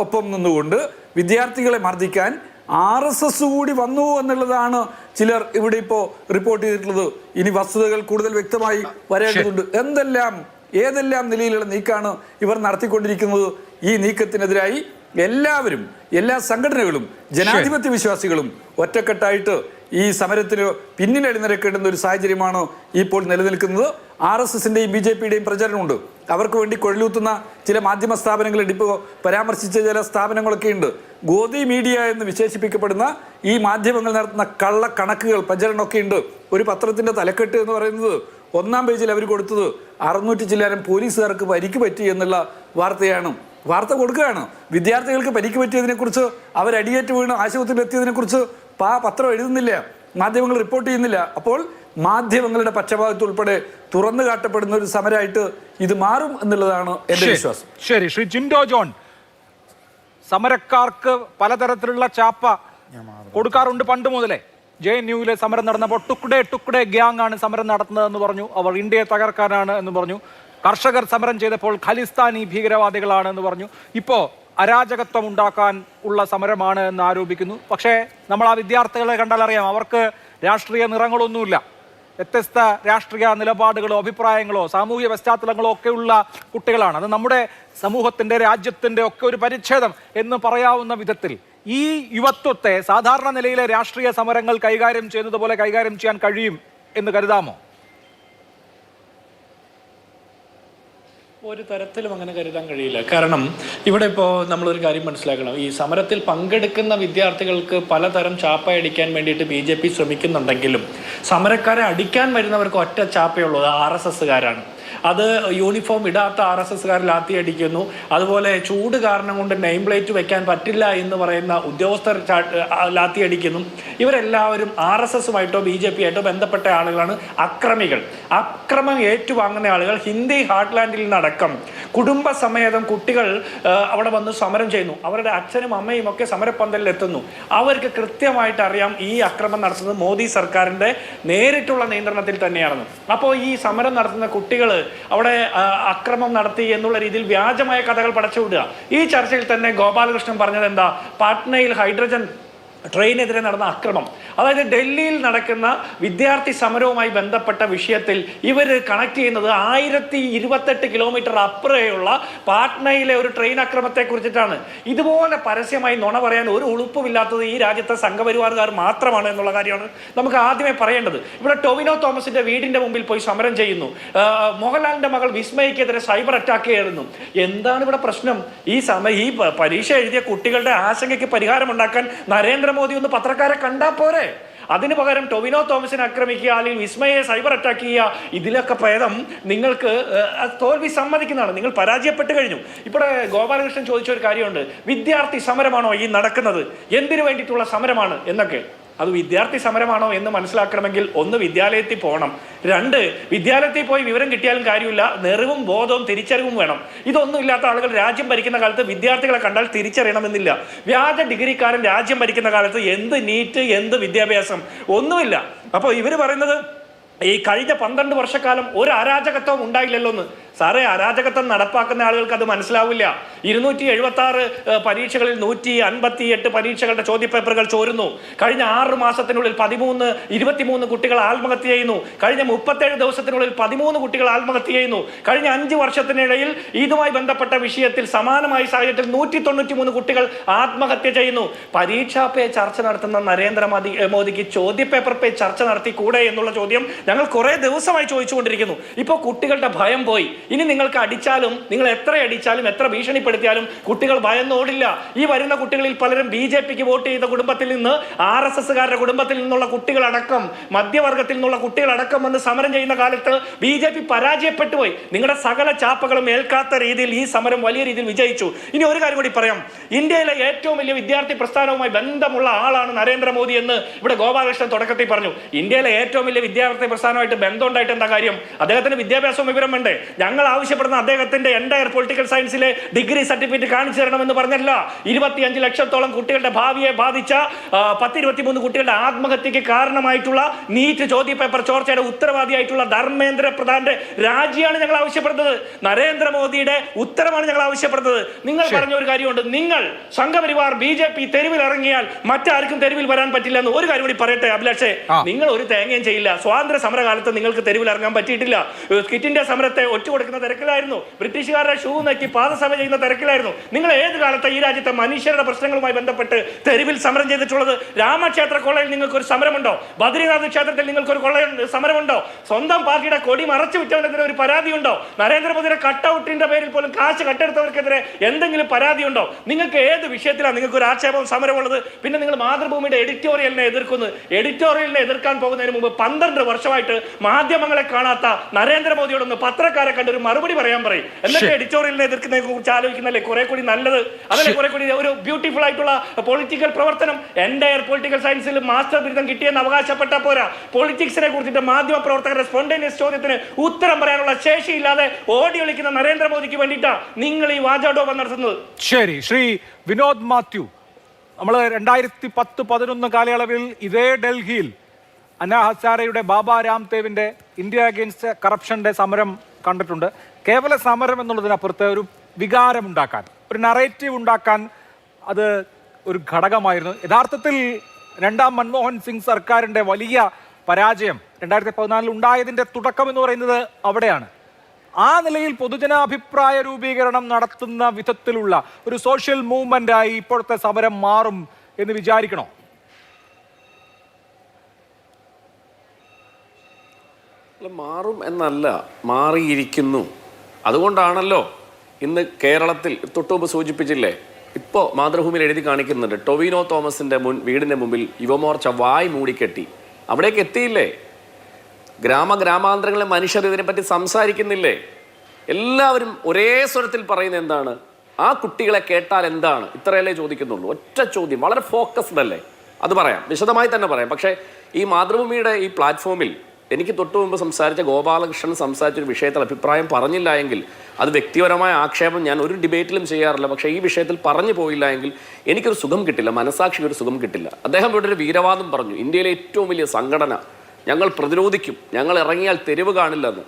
ഒപ്പം നിന്നുകൊണ്ട് വിദ്യാർത്ഥികളെ മർദ്ദിക്കാൻ RSS കൂടി വന്നു എന്നുള്ളതാണ് ചിലർ ഇവിടെ ഇപ്പോൾ റിപ്പോർട്ട് ചെയ്തിട്ടുള്ളത്. ഇനി വസ്തുതകൾ കൂടുതൽ വ്യക്തമായി വരേണ്ടതുണ്ട്. ഏതെല്ലാം നിലയിലുള്ള നീക്കമാണ് ഇവർ നടത്തിക്കൊണ്ടിരിക്കുന്നത്? ഈ നീക്കത്തിനെതിരായി എല്ലാവരും, എല്ലാ സംഘടനകളും, ജനാധിപത്യ വിശ്വാസികളും ഒറ്റക്കെട്ടായിട്ട് ഈ സമരത്തിന് പിന്നിൽ അണിനിരക്കേണ്ടുന്ന ഒരു സാഹചര്യമാണ് ഇപ്പോൾ നിലനിൽക്കുന്നത്. RSS-ൻ്റെയും BJP-യുടെയും പ്രചരണമുണ്ട്. അവർക്ക് വേണ്ടി കൊഴലൂത്തുന്ന ചില മാധ്യമ സ്ഥാപനങ്ങളുണ്ട്. ഇപ്പോൾ പരാമർശിച്ച ചില സ്ഥാപനങ്ങളൊക്കെ ഉണ്ട്. ഗോദി മീഡിയ എന്ന് വിശേഷിപ്പിക്കപ്പെടുന്ന ഈ മാധ്യമങ്ങൾ നടത്തുന്ന കള്ളക്കണക്കുകൾ, പ്രചരണമൊക്കെ ഉണ്ട്. ഒരു പത്രത്തിൻ്റെ തലക്കെട്ട് എന്ന് പറയുന്നത് 1-ാം പേജിൽ അവർ കൊടുത്തത് 600 ചില്ലാനം പോലീസുകാർക്ക് പരിക്ക് പറ്റി എന്നുള്ള വാർത്തയാണ്. വാർത്ത കൊടുക്കുകയാണ്. വിദ്യാർത്ഥികൾക്ക് പരിക്ക് പറ്റിയതിനെക്കുറിച്ച്, അവരടിയേറ്റ് വീണ് ആശുപത്രിയിൽ എത്തിയതിനെക്കുറിച്ച് പത്രം എഴുതുന്നില്ല, മാധ്യമങ്ങൾ റിപ്പോർട്ട് ചെയ്യുന്നില്ല. അപ്പോൾ മാധ്യമങ്ങളുടെ പക്ഷപാതത്തിൽ ഉൾപ്പെടെ തുറന്നു കാട്ടപ്പെടുന്ന ഒരു സമരമായിട്ട് ഇത് മാറും എന്നുള്ളതാണ് എൻ്റെ വിശ്വാസം. ശരി, ശ്രീ ജിൻഡോ ജോൺ, സമരക്കാർക്ക് പലതരത്തിലുള്ള ചാപ്പ കൊടുക്കാറുണ്ട് പണ്ട് മുതലേ. JNU-ലെ സമരം നടന്നപ്പോൾ ടുക്ഡേ ഗ്യാങ് ആണ് സമരം നടത്തുന്നതെന്ന് പറഞ്ഞു. അവർ ഇന്ത്യയെ തകർക്കാനാണ് എന്ന് പറഞ്ഞു. കർഷകർ സമരം ചെയ്തപ്പോൾ ഖലിസ്ഥാനി ഭീകരവാദികളാണ് എന്ന് പറഞ്ഞു. ഇപ്പോൾ അരാജകത്വം ഉണ്ടാക്കാൻ ഉള്ള സമരമാണ് എന്ന് ആരോപിക്കുന്നു. പക്ഷേ നമ്മൾ ആ വിദ്യാർത്ഥികളെ കണ്ടാൽ അറിയാം, അവർക്ക് രാഷ്ട്രീയ നിറങ്ങളൊന്നുമില്ല. വ്യത്യസ്ത രാഷ്ട്രീയ നിലപാടുകളോ അഭിപ്രായങ്ങളോ സാമൂഹ്യ പശ്ചാത്തലങ്ങളോ ഒക്കെയുള്ള കുട്ടികളാണ്. അത് നമ്മുടെ സമൂഹത്തിൻ്റെ, രാജ്യത്തിൻ്റെ ഒക്കെ ഒരു പരിച്ഛേദം എന്ന് പറയാവുന്ന വിധത്തിൽ ഈ യുവത്വത്തെ സാധാരണ നിലയിലെ രാഷ്ട്രീയ സമരങ്ങൾ കൈകാര്യം ചെയ്യുന്നത് പോലെ കൈകാര്യം ചെയ്യാൻ കഴിയും എന്ന് കരുതാമോ? ഒരു തരത്തിലും അങ്ങനെ കരുതാൻ കഴിയില്ല. കാരണം ഇവിടെ ഇപ്പോൾ നമ്മളൊരു കാര്യം മനസ്സിലാക്കണം. ഈ സമരത്തിൽ പങ്കെടുക്കുന്ന വിദ്യാർത്ഥികൾക്ക് പലതരം ചാപ്പയടിക്കാൻ വേണ്ടിയിട്ട് BJP ശ്രമിക്കുന്നുണ്ടെങ്കിലും സമരക്കാരെ അടിക്കാൻ വരുന്നവർക്ക് ഒറ്റ ചാപ്പയുള്ളത് RSS-കാരാണ്. അത് യൂണിഫോം ഇടാത്ത RSS-കാർ ലാത്തിയടിക്കുന്നു. അതുപോലെ ചൂട് കാരണം കൊണ്ട് നെയിം പ്ലേറ്റ് വെക്കാൻ പറ്റില്ല എന്ന് പറയുന്ന ഉദ്യോഗസ്ഥർ ലാത്തിയടിക്കുന്നു. ഇവരെല്ലാവരും RSS-ഉമായിട്ടോ BJP-ആയിട്ടോ ബന്ധപ്പെട്ട ആളുകളാണ്. അക്രമികൾ, അക്രമം ഏറ്റുവാങ്ങുന്ന ആളുകൾ. ഹിന്ദി ഹാർട്ട്ലാൻഡിൽ നിന്നടക്കം കുടുംബസമേതം കുട്ടികൾ അവിടെ വന്ന് സമരം ചെയ്യുന്നു. അവരുടെ അച്ഛനും അമ്മയും ഒക്കെ സമരപ്പന്തലിൽ എത്തുന്നു. അവർക്ക് കൃത്യമായിട്ട് അറിയാം ഈ അക്രമം നടത്തുന്നത് മോദി സർക്കാരിൻ്റെ നേരിട്ടുള്ള നിയന്ത്രണത്തിൽ തന്നെയാണെന്ന്. അപ്പോൾ ഈ സമരം നടത്തുന്ന കുട്ടികൾ അവിടെ അക്രമം നടത്തി എന്നുള്ള രീതിയിൽ വ്യാജമായ കഥകൾ പടച്ചുവിടുക. ഈ ചർച്ചയിൽ തന്നെ ഗോപാലകൃഷ്ണൻ പറഞ്ഞത് എന്താ? പാട്നയിൽ ഹൈഡ്രജൻ ട്രെയിനെതിരെ നടന്ന അക്രമം, അതായത് ഡൽഹിയിൽ നടക്കുന്ന വിദ്യാർത്ഥി സമരവുമായി ബന്ധപ്പെട്ട വിഷയത്തിൽ ഇവർ കണക്ട് ചെയ്യുന്നത് 1028 കിലോമീറ്റർ അപ്പുറയുള്ള പാട്നയിലെ ഒരു ട്രെയിൻ അക്രമത്തെ കുറിച്ചിട്ടാണ്. ഇതുപോലെ പരസ്യമായി നുണ പറയാൻ ഒരു ഉളുപ്പുമില്ലാത്തത് ഈ രാജ്യത്തെ സംഘപരിവാറുകാർ മാത്രമാണ് എന്നുള്ള കാര്യമാണ് നമുക്ക് ആദ്യമേ പറയേണ്ടത്. ഇവിടെ ടൊവിനോ തോമസിന്റെ വീടിന്റെ മുമ്പിൽ പോയി സമരം ചെയ്യുന്നു. മോഹൻലാലിന്റെ മകൾ വിസ്മയ്ക്കെതിരെ സൈബർ അറ്റാക്ക് ചെയ്യുന്നു. എന്താണ് ഇവിടെ പ്രശ്നം? ഈ പരീക്ഷ എഴുതിയ കുട്ടികളുടെ ആശങ്കയ്ക്ക് പരിഹാരമുണ്ടാക്കാൻ നരേന്ദ്രമോദി ഒന്ന് പത്രക്കാരെ കണ്ടാൽ പോരെ? അതിന് പകരം ടൊവിനോ തോമസിനെ ആക്രമിക്കുക, അല്ലെങ്കിൽ വിസ്മയെ സൈബർ അറ്റാക്ക് ചെയ്യുക. ഇതിലൊക്കെ ഭേദം നിങ്ങൾക്ക് തോൽവി സമ്മതിക്കുന്നതാണ്. നിങ്ങൾ പരാജയപ്പെട്ട് കഴിഞ്ഞു. ഇവിടെ ഗോപാലകൃഷ്ണൻ ചോദിച്ച ഒരു കാര്യമുണ്ട്, വിദ്യാർത്ഥി സമരമാണോ ഈ നടക്കുന്നത്, എന്തിനു വേണ്ടിയിട്ടുള്ള സമരമാണ് എന്നൊക്കെ. അത് വിദ്യാർത്ഥി സമരമാണോ എന്ന് മനസ്സിലാക്കണമെങ്കിൽ ഒന്ന് വിദ്യാലയത്തിൽ പോകണം, രണ്ട് വിദ്യാലയത്തിൽ പോയി വിവരം കിട്ടിയാലും കാര്യമില്ല, നെറിവും ബോധവും തിരിച്ചറിവും വേണം. ഇതൊന്നും ഇല്ലാത്ത ആളുകൾ രാജ്യം ഭരിക്കുന്ന കാലത്ത് വിദ്യാർത്ഥികളെ കണ്ടാൽ തിരിച്ചറിയണമെന്നില്ല. വ്യാജ ഡിഗ്രിക്കാരൻ രാജ്യം ഭരിക്കുന്ന കാലത്ത് എന്ത് നീറ്റ്, എന്ത് വിദ്യാഭ്യാസം, ഒന്നുമില്ല. അപ്പോൾ ഇവർ പറയുന്നത് ഈ കഴിഞ്ഞ 12 വർഷക്കാലം ഒരു അരാജകത്വം ഉണ്ടായില്ലല്ലോ എന്ന്. സാറേ, അരാജകത്വം നടപ്പാക്കുന്ന ആളുകൾക്ക് അത് മനസ്സിലാവില്ല. 276 പരീക്ഷകളിൽ 158 പരീക്ഷകളുടെ ചോദ്യപേപ്പറുകൾ ചോരുന്നു. കഴിഞ്ഞ 6 മാസത്തിനുള്ളിൽ 23 കുട്ടികൾ ആത്മഹത്യ ചെയ്യുന്നു. കഴിഞ്ഞ 37 ദിവസത്തിനുള്ളിൽ 13 കുട്ടികൾ ആത്മഹത്യ ചെയ്യുന്നു. കഴിഞ്ഞ 5 വർഷത്തിനിടയിൽ ഇതുമായി ബന്ധപ്പെട്ട വിഷയത്തിൽ സമാനമായ സാഹചര്യത്തിൽ 193 കുട്ടികൾ ആത്മഹത്യ ചെയ്യുന്നു. പരീക്ഷാ പേ ചർച്ച നടത്തുന്ന നരേന്ദ്രമോദിക്ക് ചോദ്യപേപ്പർ പേ ചർച്ച നടത്തി കൂടെ എന്നുള്ള ചോദ്യം ഞങ്ങൾ കുറെ ദിവസമായി ചോദിച്ചുകൊണ്ടിരിക്കുന്നു. ഇപ്പോൾ കുട്ടികളുടെ ഭയം പോയി. ഇനി നിങ്ങൾക്ക് അടിച്ചാലും, നിങ്ങൾ എത്ര അടിച്ചാലും, എത്ര ഭീഷണിപ്പെടുത്തിയാലും കുട്ടികൾ ഭയന്നോടില്ല. ഈ വരുന്ന കുട്ടികളിൽ പലരും BJPക്ക് വോട്ട് ചെയ്ത കുടുംബത്തിൽ നിന്ന്, RSSകാരുടെ കുടുംബത്തിൽ നിന്നുള്ള കുട്ടികളടക്കം, മധ്യവർഗത്തിൽ നിന്നുള്ള കുട്ടികളടക്കം വന്ന് സമരം ചെയ്യുന്ന കാലത്ത് BJP പരാജയപ്പെട്ടു പോയി. നിങ്ങളുടെ സകല ചാപ്പകളും ഏൽക്കാത്ത രീതിയിൽ ഈ സമരം വലിയ രീതിയിൽ വിജയിച്ചു. ഇനി ഒരു കാര്യം കൂടി പറയാം. ഇന്ത്യയിലെ ഏറ്റവും വലിയ വിദ്യാർത്ഥി പ്രസ്ഥാനവുമായി ബന്ധമുള്ള ആളാണ് നരേന്ദ്രമോദി എന്ന് ഇവിടെ ഗോപാലകൃഷ്ണൻ തുടക്കത്തിൽ പറഞ്ഞു. ഇന്ത്യയിലെ ഏറ്റവും വലിയ വിദ്യാർത്ഥി പ്രസ്ഥാനമായിട്ട് ബന്ധമുണ്ടായിട്ട് എന്താ കാര്യം? അദ്ദേഹത്തിന് വിദ്യാഭ്യാസവും വിവരം വേണ്ടേ? ഞങ്ങൾ ആവശ്യപ്പെടുന്ന അദ്ദേഹത്തിന്റെ എൻറ്റയർ പൊളിറ്റിക്കൽ സയൻസിലെ ഡിഗ്രി സർട്ടിഫിക്കറ്റ് കാണിച്ചു തരണമെന്ന് പറഞ്ഞല്ല. 25 ലക്ഷത്തോളം കുട്ടികളുടെ ഭാവിയെ ബാധിച്ച 10-23 കുട്ടികളുടെ ആത്മഹത്യക്ക് കാരണമായിട്ടുള്ള നീറ്റ് ചോദ്യപേപ്പർ ചോർച്ചയുടെ ഉത്തരവാദിയായിട്ടുള്ള ധർമ്മേന്ദ്ര പ്രധാന്റെ രാജിയാണ് ഞങ്ങൾ ആവശ്യപ്പെടുന്നത്. നരേന്ദ്രമോദിയുടെ ഉത്തരമാണ് ഞങ്ങൾ ആവശ്യപ്പെടുന്നത്. നിങ്ങൾ പറഞ്ഞ ഒരു കാര്യമുണ്ട്, നിങ്ങൾ സംഘപരിവാർ BJP തെരുവിൽ ഇറങ്ങിയാൽ മറ്റാർക്കും തെരുവിൽ വരാൻ പറ്റില്ല എന്ന്. ഒരു കാര്യം കൂടി പറയട്ടെ അഭിലാഷേ, നിങ്ങൾ ഒരു തേങ്ങയും ചെയ്യില്ല. സ്വാതന്ത്ര്യ സമരകാലത്ത് നിങ്ങൾക്ക് തെരുവിൽ ഇറങ്ങാൻ പറ്റിയിട്ടില്ല. ക്വിറ്റ് ഇന്ത്യ സമരത്തെ ഒറ്റുകൊടുക്കുന്ന തിരക്കിലായിരുന്നു. ബ്രിട്ടീഷുകാരുടെ ഷൂ നക്കി പാദസഭ ചെയ്യുന്ന തിരക്കിലായിരുന്നു. നിങ്ങൾ ഏത് കാലത്ത് ഈ രാജ്യത്തെ മനുഷ്യരുടെ പ്രശ്നങ്ങളുമായി ബന്ധപ്പെട്ട് തെരുവിൽ സമരം ചെയ്തിട്ടുള്ളത്? രാമക്ഷേത്ര കൊള്ളയിൽ നിങ്ങൾക്ക് ഒരു സമരമുണ്ടോ? ബദ്രീനാഥ് ക്ഷേത്രത്തിൽ നിങ്ങൾക്ക് ഒരു കൊള്ള സമരമുണ്ടോ? സ്വന്തം പാർട്ടിയുടെ കൊടി മറച്ചു വിറ്റവനെതിരെ ഒരു പരാതിയുണ്ടോ? നരേന്ദ്രമോദിയുടെ കട്ടൗട്ടിന്റെ പേരിൽ പോലും കാശ് കട്ടെടുത്തവർക്കെതിരെ എന്തെങ്കിലും പരാതിയുണ്ടോ? നിങ്ങൾക്ക് ഏത് വിഷയത്തിലാണ് നിങ്ങൾക്ക് ഒരു ആക്ഷേപവും സമരമുള്ളത്? പിന്നെ നിങ്ങൾ മാതൃഭൂമിയുടെ എഡിറ്റോറിയലിനെ എതിർക്കുന്നു. എഡിറ്റോറിയലിനെ എതിർക്കാൻ പോകുന്നതിന് മുമ്പ് 12 വർഷമായിട്ട് മാധ്യമങ്ങളെ കാണാത്ത നരേന്ദ്രമോദിയോടൊന്ന് പത്രക്കാരെ കണ്ടൊരു മറുപടി പറയാൻ പറയും. എന്നിട്ട് എഡിറ്റോറിയലിനെ എതിർക്കുന്നതിനെ കുറിച്ച് ആലോചിക്കുന്നല്ലേ കുറെ കൂടി നല്ലത്? അതല്ലേ കുറെ കൂടി ഒരു ബ്യൂട്ടിഫുൾ ആയിട്ടുള്ള പൊളിറ്റിക്കൽ പ്രവർത്തനം? എൻറ്റയർ പൊളിറ്റിക്കൽ സയൻസിൽ മാസ്റ്റർ ബിരുദം കിട്ടിയെന്ന് അവകാശപ്പെട്ട പോരാ. പൊളിറ്റിക്സിനെ കുറിച്ചിട്ട് മാധ്യമ പ്രവർത്തകരുടെ സ്പോണ്ടേനിയസ് ചോദ്യത്തിന് ഉത്തരം പറയാനുള്ള ശേഷിയില്ലാതെ ഓടി ഒളിക്കുന്ന നരേന്ദ്രമോദിക്ക് വേണ്ടിയിട്ടാണ് നിങ്ങൾ ഈ വാചാടോപം നടത്തുന്നത്. ശരി, ശ്രീ വിനോദ് മാത്യു, നമ്മൾ 2010-11 കാലയളവിൽ ഇതേ ഡൽഹിയിൽ അന്നാ ഹസാരെയുടെ ബാബ രാംദേവിന്റെ ഇന്ത്യ അഗെയിൻസ്റ്റ് കറപ്ഷന്റെ സമരം കണ്ടിട്ടുണ്ട്. കേവല സമരം എന്നുള്ളതിനപ്പുറത്ത് ഒരു വികാരമുണ്ടാക്കാൻ, ഒരു നറേറ്റീവ് ഉണ്ടാക്കാൻ അത് ഒരു ഘടകമായിരുന്നു. യഥാർത്ഥത്തിൽ 2ാം മൻമോഹൻ സിംഗ് സർക്കാരിന്റെ വലിയ പരാജയം 2014 ഉണ്ടായതിന്റെ തുടക്കം എന്ന് പറയുന്നത് അവിടെയാണ്. ആ നിലയിൽ പൊതുജനാഭിപ്രായ രൂപീകരണം നടത്തുന്ന വിധത്തിലുള്ള ഒരു സോഷ്യൽ മൂവ്മെന്റായി ഇപ്പോഴത്തെ സമരം മാറും എന്ന് വിചാരിക്കണോ? മാറും എന്നല്ല, മാറിയിരിക്കുന്നു. അതുകൊണ്ടാണല്ലോ ഇന്ന് കേരളത്തിൽ തൊട്ടുമുമ്പ് സൂചിപ്പിച്ചില്ലേ, ഇപ്പോൾ മാതൃഭൂമിയിൽ എഴുതി കാണിക്കുന്നുണ്ട്, ടൊവിനോ തോമസിന്റെ വീടിന്റെ മുമ്പിൽ യുവമോർച്ച വായ് മൂടിക്കെട്ടി. അവിടേക്ക് എത്തിയില്ലേ? ഗ്രാമാന്തരങ്ങളിലെ മനുഷ്യർ ഇതിനെപ്പറ്റി സംസാരിക്കുന്നില്ലേ? എല്ലാവരും ഒരേ സ്വരത്തിൽ പറയുന്നത് എന്താണ്? ആ കുട്ടികളെ കേട്ടാൽ എന്താണ്? ഇത്രയല്ലേ ചോദിക്കുന്നുള്ളൂ. ഒറ്റ ചോദ്യം, വളരെ ഫോക്കസ്ഡ് അല്ലേ? അത് പറയാം, വിശദമായി തന്നെ പറയാം. പക്ഷേ ഈ മാതൃഭൂമിയുടെ ഈ പ്ലാറ്റ്ഫോമിൽ എനിക്ക് തൊട്ടു മുമ്പ് സംസാരിച്ച ഗോപാലകൃഷ്ണൻ സംസാരിച്ചൊരു വിഷയത്തിൽ അഭിപ്രായം പറഞ്ഞില്ല എങ്കിൽ, അത് വ്യക്തിപരമായ ആക്ഷേപം ഞാൻ ഒരു ഡിബേറ്റിലും ചെയ്യാറില്ല, പക്ഷേ ഈ വിഷയത്തിൽ പറഞ്ഞു പോയില്ല എങ്കിൽ എനിക്കൊരു സുഖം കിട്ടില്ല, മനസാക്ഷിക്ക് ഒരു സുഖം കിട്ടില്ല. അദ്ദേഹം ഇവിടെ ഒരു വീരവാദം പറഞ്ഞു, ഇന്ത്യയിലെ ഏറ്റവും വലിയ സംഘടന, ഞങ്ങൾ പ്രതിരോധിക്കും, ഞങ്ങൾ ഇറങ്ങിയാൽ തെരുവ് കാണില്ലെന്ന്.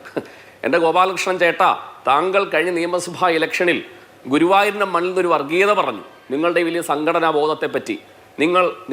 എൻ്റെ ഗോപാലകൃഷ്ണൻ ചേട്ടാ, താങ്കൾ കഴിഞ്ഞ നിയമസഭാ ഇലക്ഷനിൽ ഗുരുവായൂരിൻ്റെ മണ്ണിൽ നിന്നൊരു വർഗീയത പറഞ്ഞു, നിങ്ങളുടെ വലിയ സംഘടനാ ബോധത്തെപ്പറ്റി.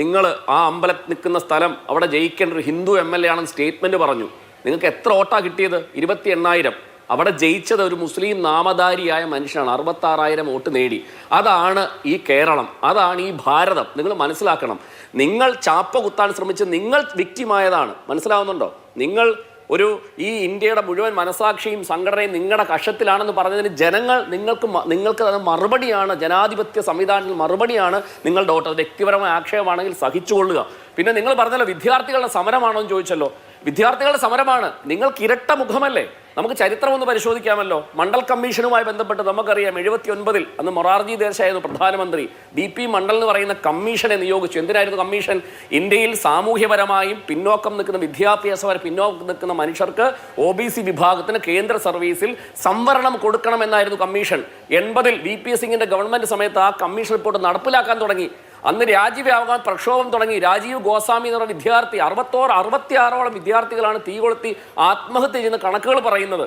നിങ്ങൾ ആ അമ്പലത്തിൽ നിൽക്കുന്ന സ്ഥലം അവിടെ ജയിക്കേണ്ട ഒരു ഹിന്ദു MLA ആണെന്ന് സ്റ്റേറ്റ്മെൻറ്റ് പറഞ്ഞു. നിങ്ങൾക്ക് എത്ര വോട്ടാ കിട്ടിയത്? 28,000. അവിടെ ജയിച്ചത് ഒരു മുസ്ലിം നാമധാരിയായ മനുഷ്യനാണ്, 66,000 വോട്ട് നേടി. അതാണ് ഈ കേരളം, അതാണ് ഈ ഭാരതം. നിങ്ങൾ മനസ്സിലാക്കണം. നിങ്ങൾ ചാപ്പ കുത്താൻ ശ്രമിച്ച് നിങ്ങൾ വിക്റ്റിമായതാണ്. മനസ്സിലാവുന്നുണ്ടോ? നിങ്ങൾ ഒരു ഈ ഇന്ത്യയുടെ മുഴുവൻ മനസാക്ഷിയും സംഘടനയും നിങ്ങളുടെ കഷത്തിലാണെന്ന് പറഞ്ഞതിന് ജനങ്ങൾ നിങ്ങൾക്ക് തന്ന മറുപടിയാണ്, ജനാധിപത്യ സംവിധാനത്തിൽ മറുപടിയാണ് നിങ്ങളുടെ വോട്ട്. അത് വ്യക്തിപരമായ ആക്ഷേപമാണെങ്കിൽ സഹിച്ചുകൊള്ളുക. പിന്നെ നിങ്ങൾ പറഞ്ഞല്ലോ വിദ്യാർത്ഥികളുടെ സമരമാണോ എന്ന് ചോദിച്ചല്ലോ. വിദ്യാർത്ഥികളുടെ സമരമാണ്. നിങ്ങൾക്ക് ഇരട്ട മുഖമല്ലേ? നമുക്ക് ചരിത്രം ഒന്ന് പരിശോധിക്കാമല്ലോ. മണ്ഡൽ കമ്മീഷനുമായി ബന്ധപ്പെട്ട് നമുക്കറിയാം, 79-ൽ അന്ന് മൊറാർജി ദേശായിരുന്നു പ്രധാനമന്ത്രി. BP മണ്ഡൽ എന്ന് പറയുന്ന കമ്മീഷനെ നിയോഗിച്ചു. എന്തിനായിരുന്നു കമ്മീഷൻ? ഇന്ത്യയിൽ സാമൂഹ്യപരമായും പിന്നോക്കം നിൽക്കുന്ന, വിദ്യാഭ്യാസപരം പിന്നോക്കം നിൽക്കുന്ന മനുഷ്യർക്ക് OBC വിഭാഗത്തിന് കേന്ദ്ര സർവീസിൽ സംവരണം കൊടുക്കണമെന്നായിരുന്നു കമ്മീഷൻ. 80-ൽ VP സിംഗിന്റെ ഗവൺമെന്റ് സമയത്ത് ആ കമ്മീഷൻ റിപ്പോർട്ട് നടപ്പിലാക്കാൻ തുടങ്ങി. അന്ന് രാജ്യവ്യാപക പ്രക്ഷോഭം തുടങ്ങി. രാജീവ് ഗോസ്വാമി എന്ന് പറഞ്ഞ വിദ്യാർത്ഥി, 66ഓളം വിദ്യാർത്ഥികളാണ് തീ കൊളുത്തി ആത്മഹത്യ ചെയ്യുന്ന കണക്കുകൾ പറയുന്നത്.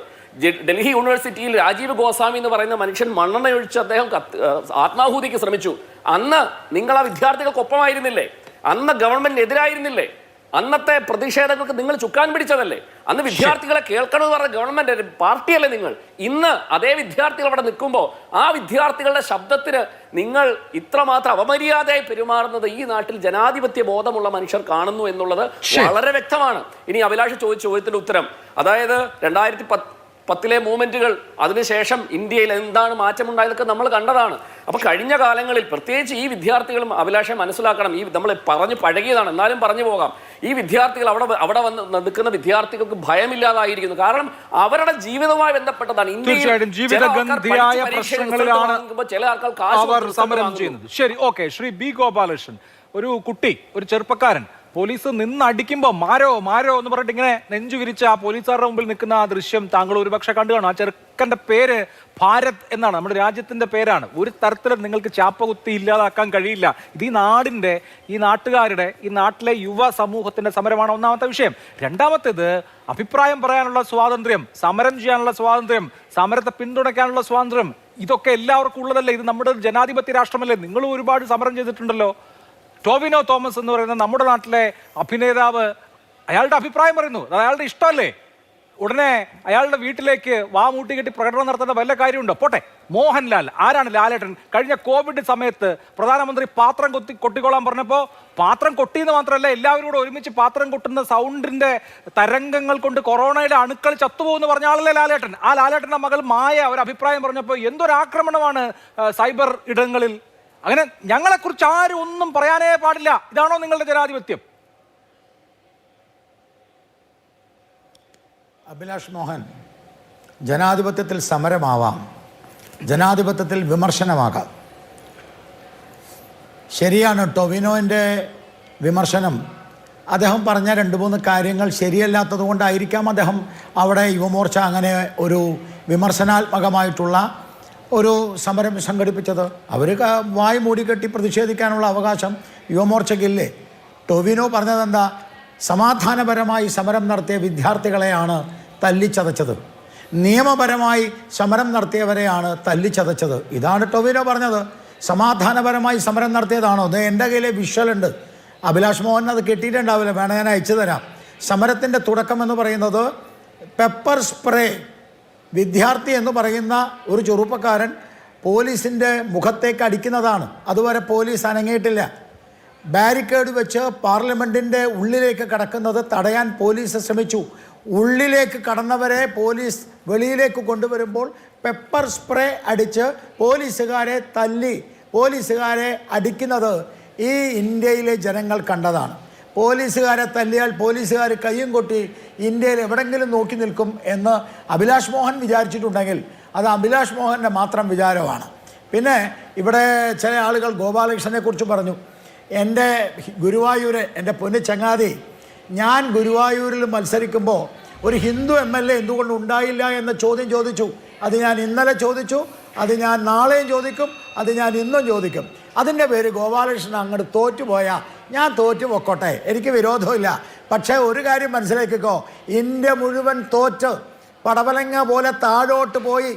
ഡൽഹി യൂണിവേഴ്സിറ്റിയിൽ രാജീവ് ഗോസ്വാമി എന്ന് പറയുന്ന മനുഷ്യൻ മണ്ണെണ്ണയൊഴിച്ച് അദ്ദേഹം ആത്മാഹൂതിക്ക് ശ്രമിച്ചു. അന്ന് നിങ്ങൾ ആ വിദ്യാർത്ഥികൾക്കൊപ്പമായിരുന്നില്ലേ? അന്ന് ഗവൺമെന്റിനെതിരായിരുന്നില്ലേ? അന്നത്തെ പ്രതിഷേധങ്ങൾക്ക് നിങ്ങൾ ചുക്കാൻ പിടിച്ചതല്ലേ? അന്ന് വിദ്യാർത്ഥികളെ കേൾക്കണമെന്ന് പറഞ്ഞ ഗവൺമെന്റ് പാർട്ടിയല്ലേ നിങ്ങൾ? ഇന്ന് അതേ വിദ്യാർത്ഥികൾ അവിടെ നിൽക്കുമ്പോൾ ആ വിദ്യാർത്ഥികളുടെ ശബ്ദത്തിന് നിങ്ങൾ ഇത്രമാത്രം അപമര്യാദയായി പെരുമാറുന്നത് ഈ നാട്ടിൽ ജനാധിപത്യ ബോധമുള്ള മനുഷ്യർ കാണുന്നു എന്നുള്ളത് വളരെ വ്യക്തമാണ്. ഇനി അഭിലാഷ് ചോദിച്ച ചോദ്യത്തിന്റെ ഉത്തരം, അതായത് 2010 മൂവ്മെന്റുകൾ, അതിനുശേഷം ഇന്ത്യയിൽ എന്താണ് മാറ്റമുണ്ടായതൊക്കെ നമ്മൾ കണ്ടതാണ്. അപ്പൊ കഴിഞ്ഞ കാലങ്ങളിൽ പ്രത്യേകിച്ച് ഈ വിദ്യാർത്ഥികളും അഭിലാഷെ മനസ്സിലാക്കണം, ഈ നമ്മൾ പറഞ്ഞു പഴകിയതാണ്, എന്നാലും പറഞ്ഞു പോകാം. ഈ വിദ്യാർത്ഥികൾ അവിടെ വന്ന് നിൽക്കുന്ന വിദ്യാർത്ഥികൾക്ക് ഭയമില്ലാതായിരിക്കുന്നു. കാരണം അവരുടെ ജീവിതവുമായി ബന്ധപ്പെട്ടതാണ്. തീർച്ചയായിട്ടും ജീവിതഗന്ധിയായ പ്രശ്നങ്ങളിലാണ് ചില ആൾക്കാർ അവർ സമരം ചെയ്യുന്നത്. ശരി, ഓക്കെ. ശ്രീ ബി ഗോപാലകൃഷ്ണൻ, ഒരു കുട്ടി, ഒരു ചെറുപ്പക്കാരൻ പോലീസ് നിന്നടിക്കുമ്പോൾ മാരോ മാരോ എന്ന് പറഞ്ഞിട്ട് ഇങ്ങനെ നെഞ്ചു വിരിച്ച് ആ പോലീസുകാരുടെ മുമ്പിൽ നിൽക്കുന്ന ആ ദൃശ്യം താങ്കൾ ഒരുപക്ഷെ കണ്ടു കാണും. ആ ചെറുക്കന്റെ പേര് ഭാരത് എന്നാണ്, നമ്മുടെ രാജ്യത്തിന്റെ പേരാണ്. ഒരു തരത്തിലും നിങ്ങൾക്ക് ചാപ്പകുത്തി ഇല്ലാതാക്കാൻ കഴിയില്ല. ഇത് ഈ നാടിന്റെ, ഈ നാട്ടുകാരുടെ, ഈ നാട്ടിലെ യുവ സമൂഹത്തിന്റെ സമരമാണ് ഒന്നാമത്തെ വിഷയം. രണ്ടാമത്തേത് അഭിപ്രായം പറയാനുള്ള സ്വാതന്ത്ര്യം, സമരം ചെയ്യാനുള്ള സ്വാതന്ത്ര്യം, സമരത്തെ പിന്തുണയ്ക്കാനുള്ള സ്വാതന്ത്ര്യം, ഇതൊക്കെ എല്ലാവർക്കും ഉള്ളതല്ലേ? ഇത് നമ്മുടെ ജനാധിപത്യ രാഷ്ട്രമല്ലേ? നിങ്ങളും ഒരുപാട് സമരം ചെയ്തിട്ടുണ്ടല്ലോ. ടോവിനോ തോമസ് എന്ന് പറയുന്ന നമ്മുടെ നാട്ടിലെ അഭിനേതാവ്, അയാളുടെ അഭിപ്രായം പറയുന്നു, അത് അയാളുടെ ഇഷ്ടമല്ലേ? ഉടനെ അയാളുടെ വീട്ടിലേക്ക് വാമൂട്ടി കെട്ടി പ്രകടനം നടത്തേണ്ട വല്ല കാര്യമുണ്ടോ? പോട്ടെ, മോഹൻലാൽ, ആരാണ് ലാലേട്ടൻ? കഴിഞ്ഞ കോവിഡ് സമയത്ത് പ്രധാനമന്ത്രി പാത്രം കൊട്ടിക്കോളാൻ പറഞ്ഞപ്പോൾ പാത്രം കൊട്ടിയെന്ന് മാത്രമല്ല, എല്ലാവരും കൂടെ ഒരുമിച്ച് പാത്രം കൊട്ടുന്ന സൗണ്ടിന്റെ തരംഗങ്ങൾ കൊണ്ട് കൊറോണയുടെ അണുക്കൾ ചത്തുപോകുമെന്ന് പറഞ്ഞ ആളല്ലേ ലാലേട്ടൻ? ആ ലാലേട്ടന്റെ മകൾ മായ ഒരു അഭിപ്രായം പറഞ്ഞപ്പോൾ എന്തൊരാക്രമണമാണ് സൈബർ ഇടങ്ങളിൽ. അങ്ങനെ ഞങ്ങളെക്കുറിച്ച് ആരും ഒന്നും പറയാനേ പാടില്ല. ഇതാണോ നിങ്ങളുടെ ജനാധിപത്യം? അഭിലാഷ് മോഹൻ, ജനാധിപത്യത്തിൽ സമരമാവാം, ജനാധിപത്യത്തിൽ വിമർശനമാകാം. ശരിയാണ്, ടൊവിനോൻ്റെ വിമർശനം, അദ്ദേഹം പറഞ്ഞ 2-3 കാര്യങ്ങൾ ശരിയല്ലാത്തത് കൊണ്ടായിരിക്കാം അദ്ദേഹം അവിടെ യുവമോർച്ച അങ്ങനെ ഒരു വിമർശനാത്മകമായിട്ടുള്ള ഒരു സമരം സംഘടിപ്പിച്ചത്. അവർ വായ് മൂടിക്കെട്ടി പ്രതിഷേധിക്കാനുള്ള അവകാശം യുവമോർച്ചയ്ക്കില്ലേ? ടൊവിനോ പറഞ്ഞതെന്താ? സമാധാനപരമായി സമരം നടത്തിയ വിദ്യാർത്ഥികളെയാണ് തല്ലിച്ചതച്ചത്, നിയമപരമായി സമരം നടത്തിയവരെയാണ് തല്ലിച്ചതച്ചത്. ഇതാണ് ടൊവിനോ പറഞ്ഞത്. സമാധാനപരമായി സമരം നടത്തിയതാണോ? അത് എൻ്റെ കയ്യിലെ വിഷ്വലുണ്ട്. അഭിലാഷ് മോഹൻ അത് കിട്ടിയിട്ടുണ്ടാവില്ല, വേണം ഞാൻ അയച്ചു തരാം. സമരത്തിൻ്റെ തുടക്കം എന്ന് പറയുന്നത് പെപ്പർ സ്പ്രേ, വിദ്യാർത്ഥി എന്ന് പറയുന്ന ഒരു ചെറുപ്പക്കാരൻ പോലീസിൻ്റെ മുഖത്തേക്ക് അടിക്കുന്നതാണ്. അതുവരെ പോലീസ് അനങ്ങിയിട്ടില്ല. ബാരിക്കേഡ് വെച്ച് പാർലമെൻറ്റിൻ്റെ ഉള്ളിലേക്ക് കടക്കുന്നത് തടയാൻ പോലീസ് ശ്രമിച്ചു. ഉള്ളിലേക്ക് കടന്നവരെ പോലീസ് വെളിയിലേക്ക് കൊണ്ടുവരുമ്പോൾ പെപ്പർ സ്പ്രേ അടിച്ച് പോലീസുകാരെ തല്ലി, പോലീസുകാരെ അടിക്കുന്നത് ഈ ഇന്ത്യയിലെ ജനങ്ങൾ കണ്ടതാണ്. പോലീസുകാരെ തല്ലിയാൽ പോലീസുകാർ കയ്യും കൊട്ടി ഇന്ത്യയിൽ എവിടെങ്കിലും നോക്കി നിൽക്കും എന്ന് അഭിലാഷ് മോഹൻ വിചാരിച്ചിട്ടുണ്ടെങ്കിൽ അത് അഭിലാഷ് മോഹൻ്റെ മാത്രം വിചാരമാണ്. പിന്നെ ഇവിടെ ചില ആളുകൾ ഗോപാലകൃഷ്ണനെ കുറിച്ച് പറഞ്ഞു. എൻ്റെ ഗുരുവായൂർ, എൻ്റെ പൊന്നു ചങ്ങാതി, ഞാൻ ഗുരുവായൂരിൽ മത്സരിക്കുമ്പോൾ ഒരു ഹിന്ദു MLA എന്തുകൊണ്ട് ഉണ്ടായില്ല എന്ന ചോദ്യം ചോദിച്ചു. അത് ഞാൻ ഇന്നലെ ചോദിച്ചു, അത് ഞാൻ നാളെയും ചോദിക്കും, അത് ഞാൻ ഇന്നും ചോദിക്കും. അതിൻ്റെ പേര് ഗോപാലകൃഷ്ണൻ അങ്ങോട്ട് തോറ്റുപോയാൽ ഞാൻ തോറ്റു പൊക്കോട്ടെ, എനിക്ക് വിരോധമില്ല. പക്ഷേ ഒരു കാര്യം മനസ്സിലാക്കിക്കോ, ഇന്ത്യ മുഴുവൻ തോറ്റ് പടവലങ്ങ പോലെ താഴോട്ട് പോയി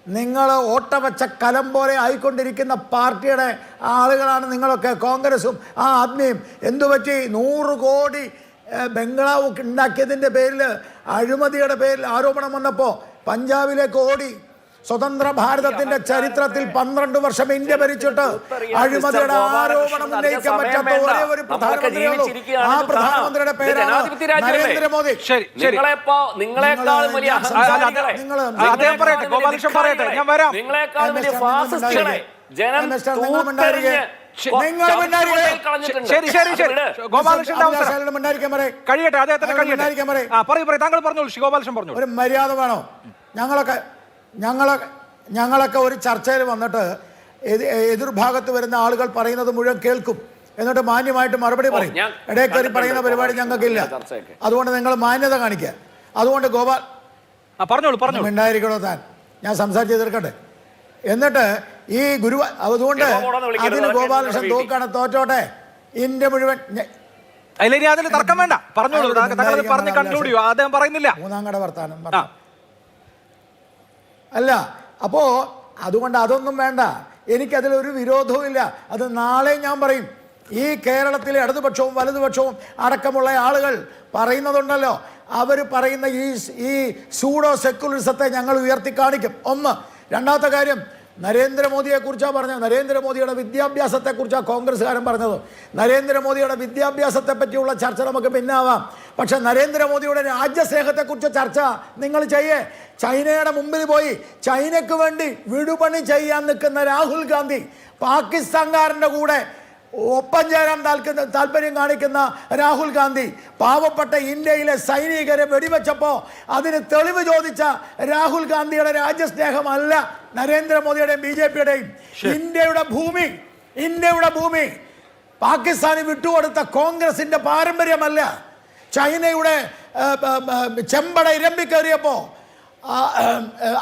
നിങ്ങൾ ഓട്ട വെച്ച കലം പോലെ ആയിക്കൊണ്ടിരിക്കുന്ന പാർട്ടിയുടെ ആളുകളാണ് നിങ്ങളൊക്കെ. കോൺഗ്രസും ആ ആദ്മിയും എന്തുപറ്റി? 100 കോടി ബംഗ്ലാവ് ഉണ്ടാക്കിയതിൻ്റെ പേരിൽ, അഴിമതിയുടെ പേരിൽ ആരോപണം വന്നപ്പോൾ പഞ്ചാബിലേക്ക് ഓടി. സ്വതന്ത്ര ഭാരതത്തിന്റെ ചരിത്രത്തിൽ 12 വർഷം ഇന്ത്യ ഭരിച്ചിട്ട് അഴിമതിയുടെ ആരോപണം ഉന്നയിക്കാൻ പറ്റാത്ത ഒരേ ഒരു പ്രധാനമന്ത്രിയുള്ളൂ. ആ പ്രധാനമന്ത്രിയുടെ പേരാണ് നരേന്ദ്രമോദി. ഒരു മര്യാദ വേണോ? ഞങ്ങളൊക്കെ ഒരു ചർച്ചയിൽ വന്നിട്ട് എതിർഭാഗത്ത് വരുന്ന ആളുകൾ പറയുന്നത് മുഴുവൻ കേൾക്കും, എന്നിട്ട് മാന്യമായിട്ട് മറുപടി പറയും. ഇടയിൽ കയറി പറയുന്ന പരിപാടി ഞങ്ങൾക്കില്ല. അതുകൊണ്ട് നിങ്ങൾ മാന്യത കാണിക്കുക. അതുകൊണ്ട് ഗോപാൽ ഉണ്ടായിരിക്കണോ താൻ? ഞാൻ സംസാരിച്ച് തീർക്കട്ടെ. എന്നിട്ട് ഈ അതുകൊണ്ട് അതിന് ഗോപാലകൃഷ്ണൻ തോക്കാണ്, തോറ്റോട്ടെ. ഇന്ത്യ മുഴുവൻ തർക്കം വേണ്ട, പറഞ്ഞോളൂ. 3-ാം കട വർത്താനം. അല്ല, അപ്പോൾ അതുകൊണ്ട് അതൊന്നും വേണ്ട, എനിക്കതിലൊരു വിരോധവും ഇല്ല. അത് നാളെ ഞാൻ പറയും. ഈ കേരളത്തിലെ ഇടതുപക്ഷവും വലതുപക്ഷവും അടക്കമുള്ള ആളുകൾ പറയുന്നതുണ്ടല്ലോ, അവർ പറയുന്ന ഈ സൂഡോ സെക്യുലറിസത്തെ ഞങ്ങൾ ഉയർത്തി കാണിക്കും. ഒന്ന്. രണ്ടാമത്തെ കാര്യം, നരേന്ദ്രമോദിയെക്കുറിച്ചാണ് പറഞ്ഞത്. നരേന്ദ്രമോദിയുടെ വിദ്യാഭ്യാസത്തെക്കുറിച്ചാണ് കോൺഗ്രസ്സുകാരൻ പറഞ്ഞത്. നരേന്ദ്രമോദിയുടെ വിദ്യാഭ്യാസത്തെ പറ്റിയുള്ള ചർച്ച നമുക്ക് പിന്നാവാം. പക്ഷെ നരേന്ദ്രമോദിയുടെ രാജ്യസ്നേഹത്തെക്കുറിച്ച് ചർച്ച നിങ്ങൾ ചെയ്യേ. ചൈനയുടെ മുമ്പിൽ പോയി ചൈനയ്ക്ക് വേണ്ടി വിടുപണി ചെയ്യാൻ നിൽക്കുന്ന രാഹുൽ ഗാന്ധി, പാകിസ്ഥാൻകാരൻ്റെ കൂടെ ഒപ്പം ചേരാൻ താല്പര്യം കാണിക്കുന്ന രാഹുൽ ഗാന്ധി, പാവപ്പെട്ട ഇന്ത്യയിലെ സൈനികരെ വെടിവെച്ചപ്പോൾ അതിന് തെളിവ് ചോദിച്ച രാഹുൽ ഗാന്ധിയുടെ രാജ്യസ്നേഹമല്ല നരേന്ദ്രമോദിയുടെയും BJPയുടെയും. ഇന്ത്യയുടെ ഭൂമി പാകിസ്ഥാന് വിട്ടുകൊടുത്ത കോൺഗ്രസിന്റെ പാരമ്പര്യമല്ല. ചൈനയുടെ ചെമ്പട ഇരമ്പിക്കേറിയപ്പോൾ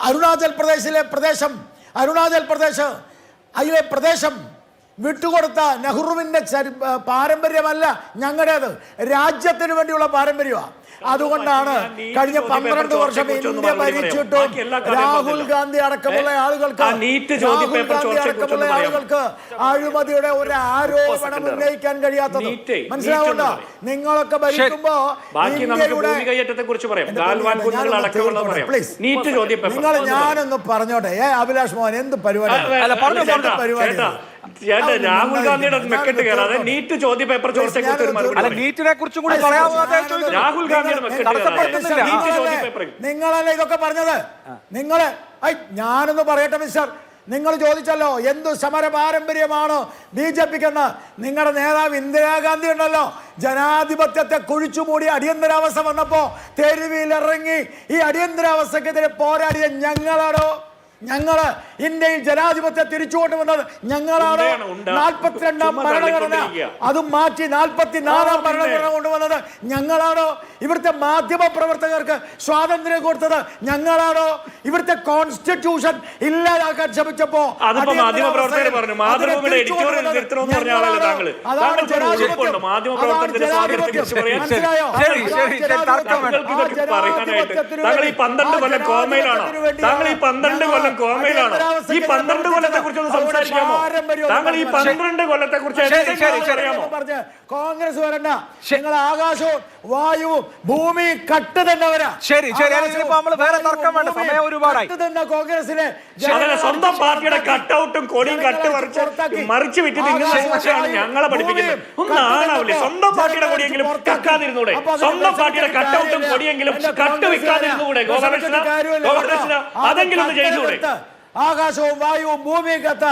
അരുണാചൽ പ്രദേശം വിട്ടുകൊടുത്ത നെഹ്റുവിൻ്റെ പാരമ്പര്യമല്ല ഞങ്ങളുടേത്, രാജ്യത്തിന് വേണ്ടിയുള്ള പാരമ്പര്യമാണ്. അതുകൊണ്ടാണ് കഴിഞ്ഞ 12 വർഷം ഇന്ത്യ ഭരിച്ചിട്ടും രാഹുൽ ഗാന്ധി അടക്കമുള്ള ആളുകൾക്ക് അഴിമതിയുടെ ഒരു ആരോപണം ഉന്നയിക്കാൻ കഴിയാത്തത്. മനസ്സിലാവുണ്ടോ? നിങ്ങളൊക്കെ ഭരിക്കുമ്പോ ഞാനൊന്ന് പറഞ്ഞോട്ടെ. അഭിലാഷ് മോഹൻ എന്ത് പരിപാടി രാഹുൽ ഗാന്ധിയുടെ മെക്കെട്ട് കയറാതെ നീറ്റ് ചോദ്യ പേപ്പർ നീറ്റിനെ കുറിച്ചും കൂടി രാഹുൽ ഗാന്ധിയുടെ നിങ്ങളല്ലേ ഇതൊക്കെ പറഞ്ഞത്? ഞാനൊന്ന് പറയട്ടെ മിസ്റ്റർ, നിങ്ങൾ ചോദിച്ചല്ലോ എന്തു സമര പാരമ്പര്യമാണ് BJPക്കെന്ന്. നിങ്ങളുടെ നേതാവ് ഇന്ദിരാഗാന്ധി ഉണ്ടല്ലോ, ജനാധിപത്യത്തെ കുഴിച്ചുമൂടി അടിയന്തരാവസ്ഥ വന്നപ്പോ തെരുവിലിറങ്ങി ഈ അടിയന്തരാവസ്ഥക്കെതിരെ പോരാടിയ ഞങ്ങളാണോ? ഞങ്ങള് ഇന്ത്യയിൽ ജനാധിപത്യം തിരിച്ചുകൊണ്ടുവന്നത് ഞങ്ങളാണോ? 42ാം ഭരണഘടന അതും മാറ്റി 44ാം ഭരണഘടന കൊണ്ടുവന്നത് ഞങ്ങളാണോ? ഇവിടുത്തെ മാധ്യമ പ്രവർത്തകർക്ക് സ്വാതന്ത്ര്യം കൊടുത്തത് ഞങ്ങളാണോ? ഇവിടുത്തെ കോൺസ്റ്റിറ്റ്യൂഷൻ ഇല്ലാതാക്കാൻ ശ്രമിച്ചപ്പോ ഈ 12 കൊല്ലത്തെ കുറിച്ച് സംസാരിക്കാമോ? താങ്കൾ ഈ 12 കൊല്ലത്തെ കുറിച്ച് കോൺഗ്രസ് വരണ്ട, നിങ്ങൾ ആകാശവും വായുവും ഭൂമി കട്ട് തന്നവരാ. ശരി, നമ്മൾ വേറെ തർക്കം വേണ്ട, സമയം ഒരുപാടായി. കോൺഗ്രസിലെ സ്വന്തം പാർട്ടിയുടെ കട്ടൗട്ടും കൊടിയും കട്ട് മറിച്ചു വിറ്റ് തിന്നുന്ന ഞങ്ങളെ പഠിപ്പിക്കുന്നത്. ഒന്നാണാവില്ലേ? സ്വന്തം പാർട്ടിയുടെ കൊടിയെങ്കിലും കക്കാതിരുന്നൂടെ? സ്വന്തം പാർട്ടിയുടെ കട്ടൗട്ടും കൊടിയെങ്കിലും കട്ട് വിൽക്കാതിരുന്നൂടെ? ഗോപാലകൃഷ്ണ അതെങ്കിലും ഒന്ന് ചെയ്തൂടെ? ആകാശവും വായുവും ഭൂമിയും കത്ത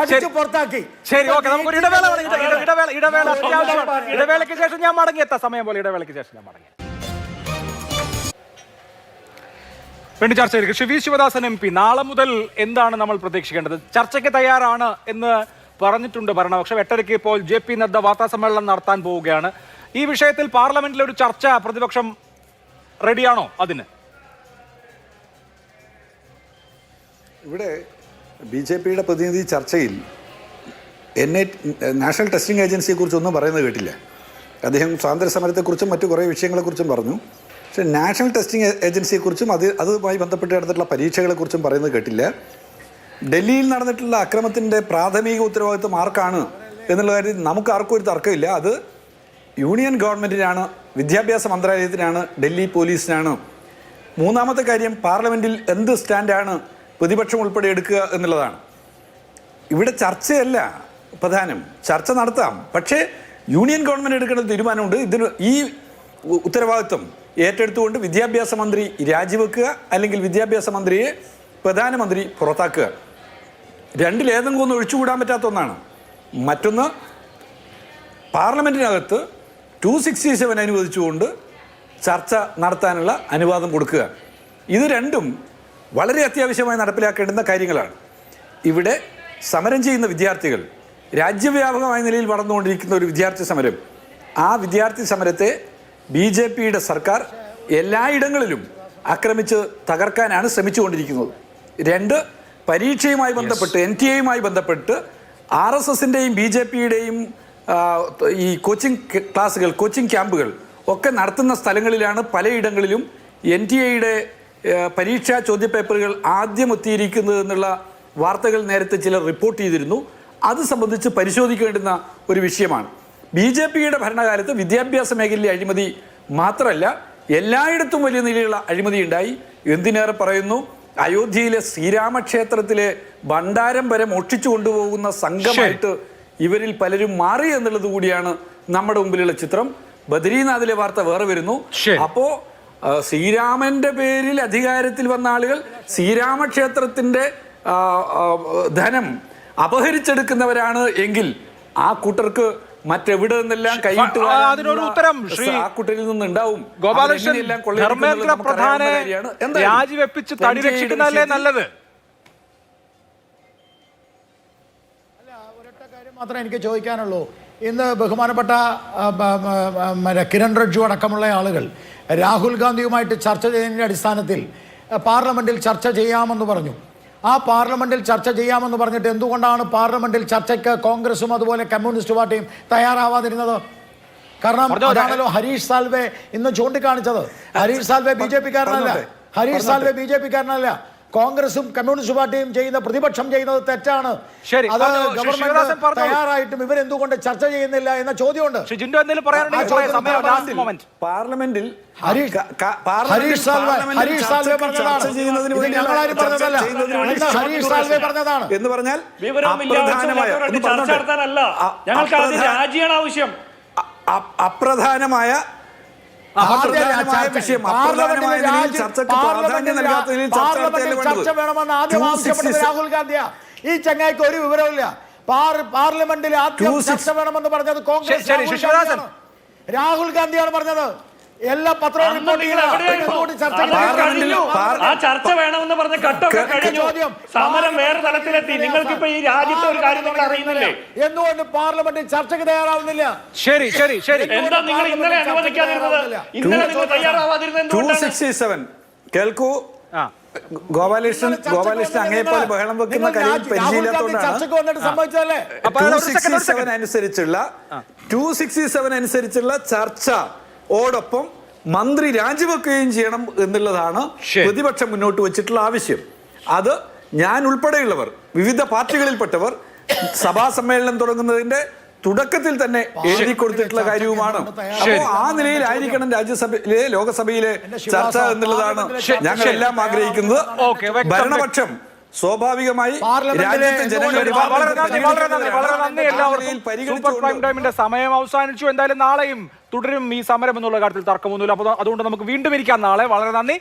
അടിച്ചു പുറത്താക്കി. ശരി, ഓക്കെ, നമുക്കൊരു ഇടവേളയ്ക്ക് ശേഷം ഞാൻ മടങ്ങിയെത്താം. സമയം പോലെ ഇടവേളയ്ക്ക് ശേഷം ഞാൻ മടങ്ങി. വീണ്ടും ചർച്ചയിൽ ശ്രീ ശിവദാസൻ MP, നാളെ മുതൽ എന്താണ് നമ്മൾ പ്രതീക്ഷിക്കേണ്ടത്? ചർച്ചയ്ക്ക് തയ്യാറാണ് എന്ന് പറഞ്ഞിട്ടുണ്ട് ഭരണപക്ഷം. 8:30 ഇപ്പോൾ JP നദ്ദ വാർത്താ സമ്മേളനം നടത്താൻ പോവുകയാണ്. ഈ വിഷയത്തിൽ പാർലമെന്റിൽ ഒരു ചർച്ച പ്രതിപക്ഷം റെഡിയാണോ? അതിന് ഇവിടെ BJPയുടെ പ്രതിനിധി ചർച്ചയിൽ നാഷണൽ ടെസ്റ്റിംഗ് ഏജൻസിയെക്കുറിച്ചൊന്നും പറയുന്നത് കേട്ടില്ല. അദ്ദേഹം സ്വാതന്ത്ര്യ സമരത്തെക്കുറിച്ചും മറ്റു കുറേ വിഷയങ്ങളെക്കുറിച്ചും പറഞ്ഞു. പക്ഷേ നാഷണൽ ടെസ്റ്റിംഗ് ഏജൻസിയെക്കുറിച്ചും അതുമായി ബന്ധപ്പെട്ട് നടന്നിട്ടുള്ള പരീക്ഷകളെക്കുറിച്ചും പറയുന്നത് കേട്ടില്ല. ഡൽഹിയിൽ നടന്നിട്ടുള്ള അക്രമത്തിൻ്റെ പ്രാഥമിക ഉത്തരവാദിത്വം ആർക്കാണ് എന്നുള്ള കാര്യത്തിൽ നമുക്ക് ആർക്കും ഒരു തർക്കമില്ല. അത് യൂണിയൻ ഗവൺമെൻറ്റിനാണ്, വിദ്യാഭ്യാസ മന്ത്രാലയത്തിനാണ്, ഡൽഹി പോലീസിനാണ്. മൂന്നാമത്തെ കാര്യം, പാർലമെൻറ്റിൽ എന്ത് സ്റ്റാൻഡാണ് പ്രതിപക്ഷം ഉൾപ്പെടെ എടുക്കുക എന്നുള്ളതാണ്. ഇവിടെ ചർച്ചയല്ല പ്രധാനം. ചർച്ച നടത്താം, പക്ഷേ യൂണിയൻ ഗവൺമെൻറ് എടുക്കേണ്ട തീരുമാനമുണ്ട്. ഇതിന് ഈ ഉത്തരവാദിത്വം ഏറ്റെടുത്തുകൊണ്ട് വിദ്യാഭ്യാസ മന്ത്രി രാജിവെക്കുക, അല്ലെങ്കിൽ വിദ്യാഭ്യാസ മന്ത്രിയെ പ്രധാനമന്ത്രി പുറത്താക്കുക. രണ്ടിലേതെങ്കിലും ഒന്ന് ഒഴിച്ചുകൂടാൻ പറ്റാത്ത ഒന്നാണ്. മറ്റൊന്ന്, പാർലമെൻറ്റിനകത്ത് 267 അനുവദിച്ചുകൊണ്ട് ചർച്ച നടത്താനുള്ള അനുവാദം കൊടുക്കുക. ഇത് രണ്ടും വളരെ അത്യാവശ്യമായി നടപ്പിലാക്കേണ്ടുന്ന കാര്യങ്ങളാണ്. ഇവിടെ സമരം ചെയ്യുന്ന വിദ്യാർത്ഥികൾ, രാജ്യവ്യാപകമായ നിലയിൽ നടന്നുകൊണ്ടിരിക്കുന്ന ഒരു വിദ്യാർത്ഥി സമരം, ആ വിദ്യാർത്ഥി സമരത്തെ BJPയുടെ സർക്കാർ എല്ലായിടങ്ങളിലും ആക്രമിച്ച് തകർക്കാനാണ് ശ്രമിച്ചുകൊണ്ടിരിക്കുന്നത്. രണ്ട്, പരീക്ഷയുമായി ബന്ധപ്പെട്ട് NTA ബന്ധപ്പെട്ട് RSSൻ്റെയും BJPയുടെയും ഈ കോച്ചിങ് ക്ലാസ്സുകൾ, കോച്ചിങ് ക്യാമ്പുകൾ ഒക്കെ നടത്തുന്ന സ്ഥലങ്ങളിലാണ് പലയിടങ്ങളിലും NTA പരീക്ഷാ ചോദ്യപേപ്പറുകൾ ആദ്യം എത്തിയിരിക്കുന്നത് എന്നുള്ള വാർത്തകൾ നേരത്തെ ചിലർ റിപ്പോർട്ട് ചെയ്തിരുന്നു. അത് സംബന്ധിച്ച് പരിശോധിക്കേണ്ടുന്ന ഒരു വിഷയമാണ്. BJPയുടെ ഭരണകാലത്ത് വിദ്യാഭ്യാസ മേഖലയിലെ അഴിമതി മാത്രമല്ല, എല്ലായിടത്തും വലിയ നിലയിലുള്ള അഴിമതി ഉണ്ടായി. എന്തിനേറെ പറയുന്നു, അയോധ്യയിലെ ശ്രീരാമക്ഷേത്രത്തിലെ ഭണ്ഡാരം വരെ മോഷ്ടിച്ചു കൊണ്ടുപോകുന്ന സംഘമായിട്ട് ഇവരിൽ പലരും മാറി എന്നുള്ളത് കൂടിയാണ് നമ്മുടെ മുമ്പിലുള്ള ചിത്രം. ബദ്രീനാഥിലെ വാർത്ത വേറെ വരുന്നു. അപ്പോ ശ്രീരാമന്റെ പേരിൽ അധികാരത്തിൽ വന്ന ആളുകൾ ശ്രീരാമക്ഷേത്രത്തിന്റെ ധനം അപഹരിച്ചെടുക്കുന്നവരാണ് എങ്കിൽ ആ കൂട്ടർക്ക് മറ്റെവിടെ നിന്നെല്ലാം കൈയിട്ട് അതിനൊരു ഉത്തരം ആ കൂട്ടരിൽ നിന്നുണ്ടാവും. ഗോപാലകൃഷ്ണൻ, ധർമ്മേന്ദ്ര പ്രധാനെ രാജിവെപ്പിച്ച് തടി രക്ഷിക്കുന്നതല്ലേ നല്ലത്? ഒരൊറ്റ കാര്യം മാത്രമേ എനിക്ക് ചോദിക്കാനുള്ളൂ. ഇന്ന് ബഹുമാനപ്പെട്ട കിരൺ റിജ്ജു അടക്കമുള്ള ആളുകൾ രാഹുൽ ഗാന്ധിയുമായിട്ട് ചർച്ച ചെയ്തതിൻ്റെ അടിസ്ഥാനത്തിൽ പാർലമെന്റിൽ ചർച്ച ചെയ്യാമെന്ന് പറഞ്ഞു. ആ പാർലമെന്റിൽ ചർച്ച ചെയ്യാമെന്ന് പറഞ്ഞിട്ട് എന്തുകൊണ്ടാണ് പാർലമെന്റിൽ ചർച്ചയ്ക്ക് കോൺഗ്രസും അതുപോലെ കമ്മ്യൂണിസ്റ്റ് പാർട്ടിയും തയ്യാറാവാതിരുന്നത്? കാരണം അതാണല്ലോ ഹരീഷ് സാൽവെ ഇന്ന് ചൂണ്ടിക്കാണിച്ചത്. ഹരീഷ് സാൽവെ ബി ജെ പിക്കാരനല്ല. കോൺഗ്രസും കമ്മ്യൂണിസ്റ്റ് പാർട്ടിയും ചെയ്യുന്ന, പ്രതിപക്ഷം ചെയ്യുന്നത് തെറ്റാണ്. അത് ഗവൺമെന്റ് തയ്യാറായിട്ടും ഇവരെന്തുകൊണ്ട് ചർച്ച ചെയ്യുന്നില്ല എന്ന ചോദ്യമുണ്ട്. പാർലമെന്റിൽ ഹരീഷ് സാൽവെ പറഞ്ഞതാണ് എന്ന് പറഞ്ഞാൽ ചർച്ച നടത്താനല്ല, ഞങ്ങൾക്ക് ആദ്യം രാജിയാണ് ആവശ്യം. അപ്രധാനമായ വിഷയം, ചർച്ച വേണമെന്ന് ആദ്യം ആവശ്യപ്പെട്ടത് രാഹുൽ ഗാന്ധിയാ. ഈ ചങ്ങായിക്ക് ഒരു വിവരമില്ല. പാർലമെന്റിൽ ആദ്യം ചർച്ച വേണമെന്ന് പറഞ്ഞത് കോൺഗ്രസ് രാഹുൽ ഗാന്ധിയാണ് പറഞ്ഞത്. എല്ലാ പത്രവും ആ ചർച്ച വേണമെന്ന് പറഞ്ഞ ഘട്ടമൊക്കെ കഴിഞ്ഞു. സമരം വേറെ തലത്തിലെത്തി. നിങ്ങൾക്ക് ഇപ്പൊ ഈ രാജ്യത്തെ ഒരു കാര്യം നിങ്ങൾ അറിയുന്നില്ലേ? എന്തുകൊണ്ട് പാർലമെന്റിൽ ചർച്ചയ്ക്ക് തയ്യാറാവുന്നില്ല? ശരി ശരി ശരി എന്താ നിങ്ങൾ ഇന്നലെ അനുവദിക്കാതിരുന്നത്? ഇന്നലെ നിങ്ങൾ തയ്യാറാവാതിരുന്നത് എന്തുകൊണ്ടാണ്? കേൾക്കൂ ഗോപാലകൃഷ്ണൻ അങ്ങേപോലെ ബഹളം വെക്കുന്ന കാര്യം പരിശീലനത്തോടാണ്. 267 അനുസരിച്ചുള്ള ചർച്ച ഓടൊപ്പം മന്ത്രി രാജിവെക്കുകയും ചെയ്യണം എന്നുള്ളതാണ് പ്രതിപക്ഷം മുന്നോട്ട് വെച്ചിട്ടുള്ള ആവശ്യം. അത് ഞാൻ ഉൾപ്പെടെയുള്ളവർ, വിവിധ പാർട്ടികളിൽപ്പെട്ടവർ സഭാ സമ്മേളനം തുടങ്ങുന്നതിന്റെ തുടക്കത്തിൽ തന്നെ എഴുതി കൊടുത്തിട്ടുള്ള കാര്യവുമാണ്. അപ്പോൾ ആ നിലയിലായിരിക്കണം രാജ്യസഭയിലെ ലോകസഭയിലെ ചർച്ച എന്നുള്ളതാണ് ഞങ്ങളെല്ലാം ആഗ്രഹിക്കുന്നത്. ഭരണപക്ഷം സ്വാഭാവികമായി സമയം അവസാനിച്ചു. എന്തായാലും നാളെയും തുടരും ഈ സമരം എന്നുള്ള കാര്യത്തിൽ തർക്കമൊന്നുമില്ല. അപ്പോൾ അതുകൊണ്ട് നമുക്ക് വീണ്ടും ഇരിക്കാം നാളെ. വളരെ നന്ദി.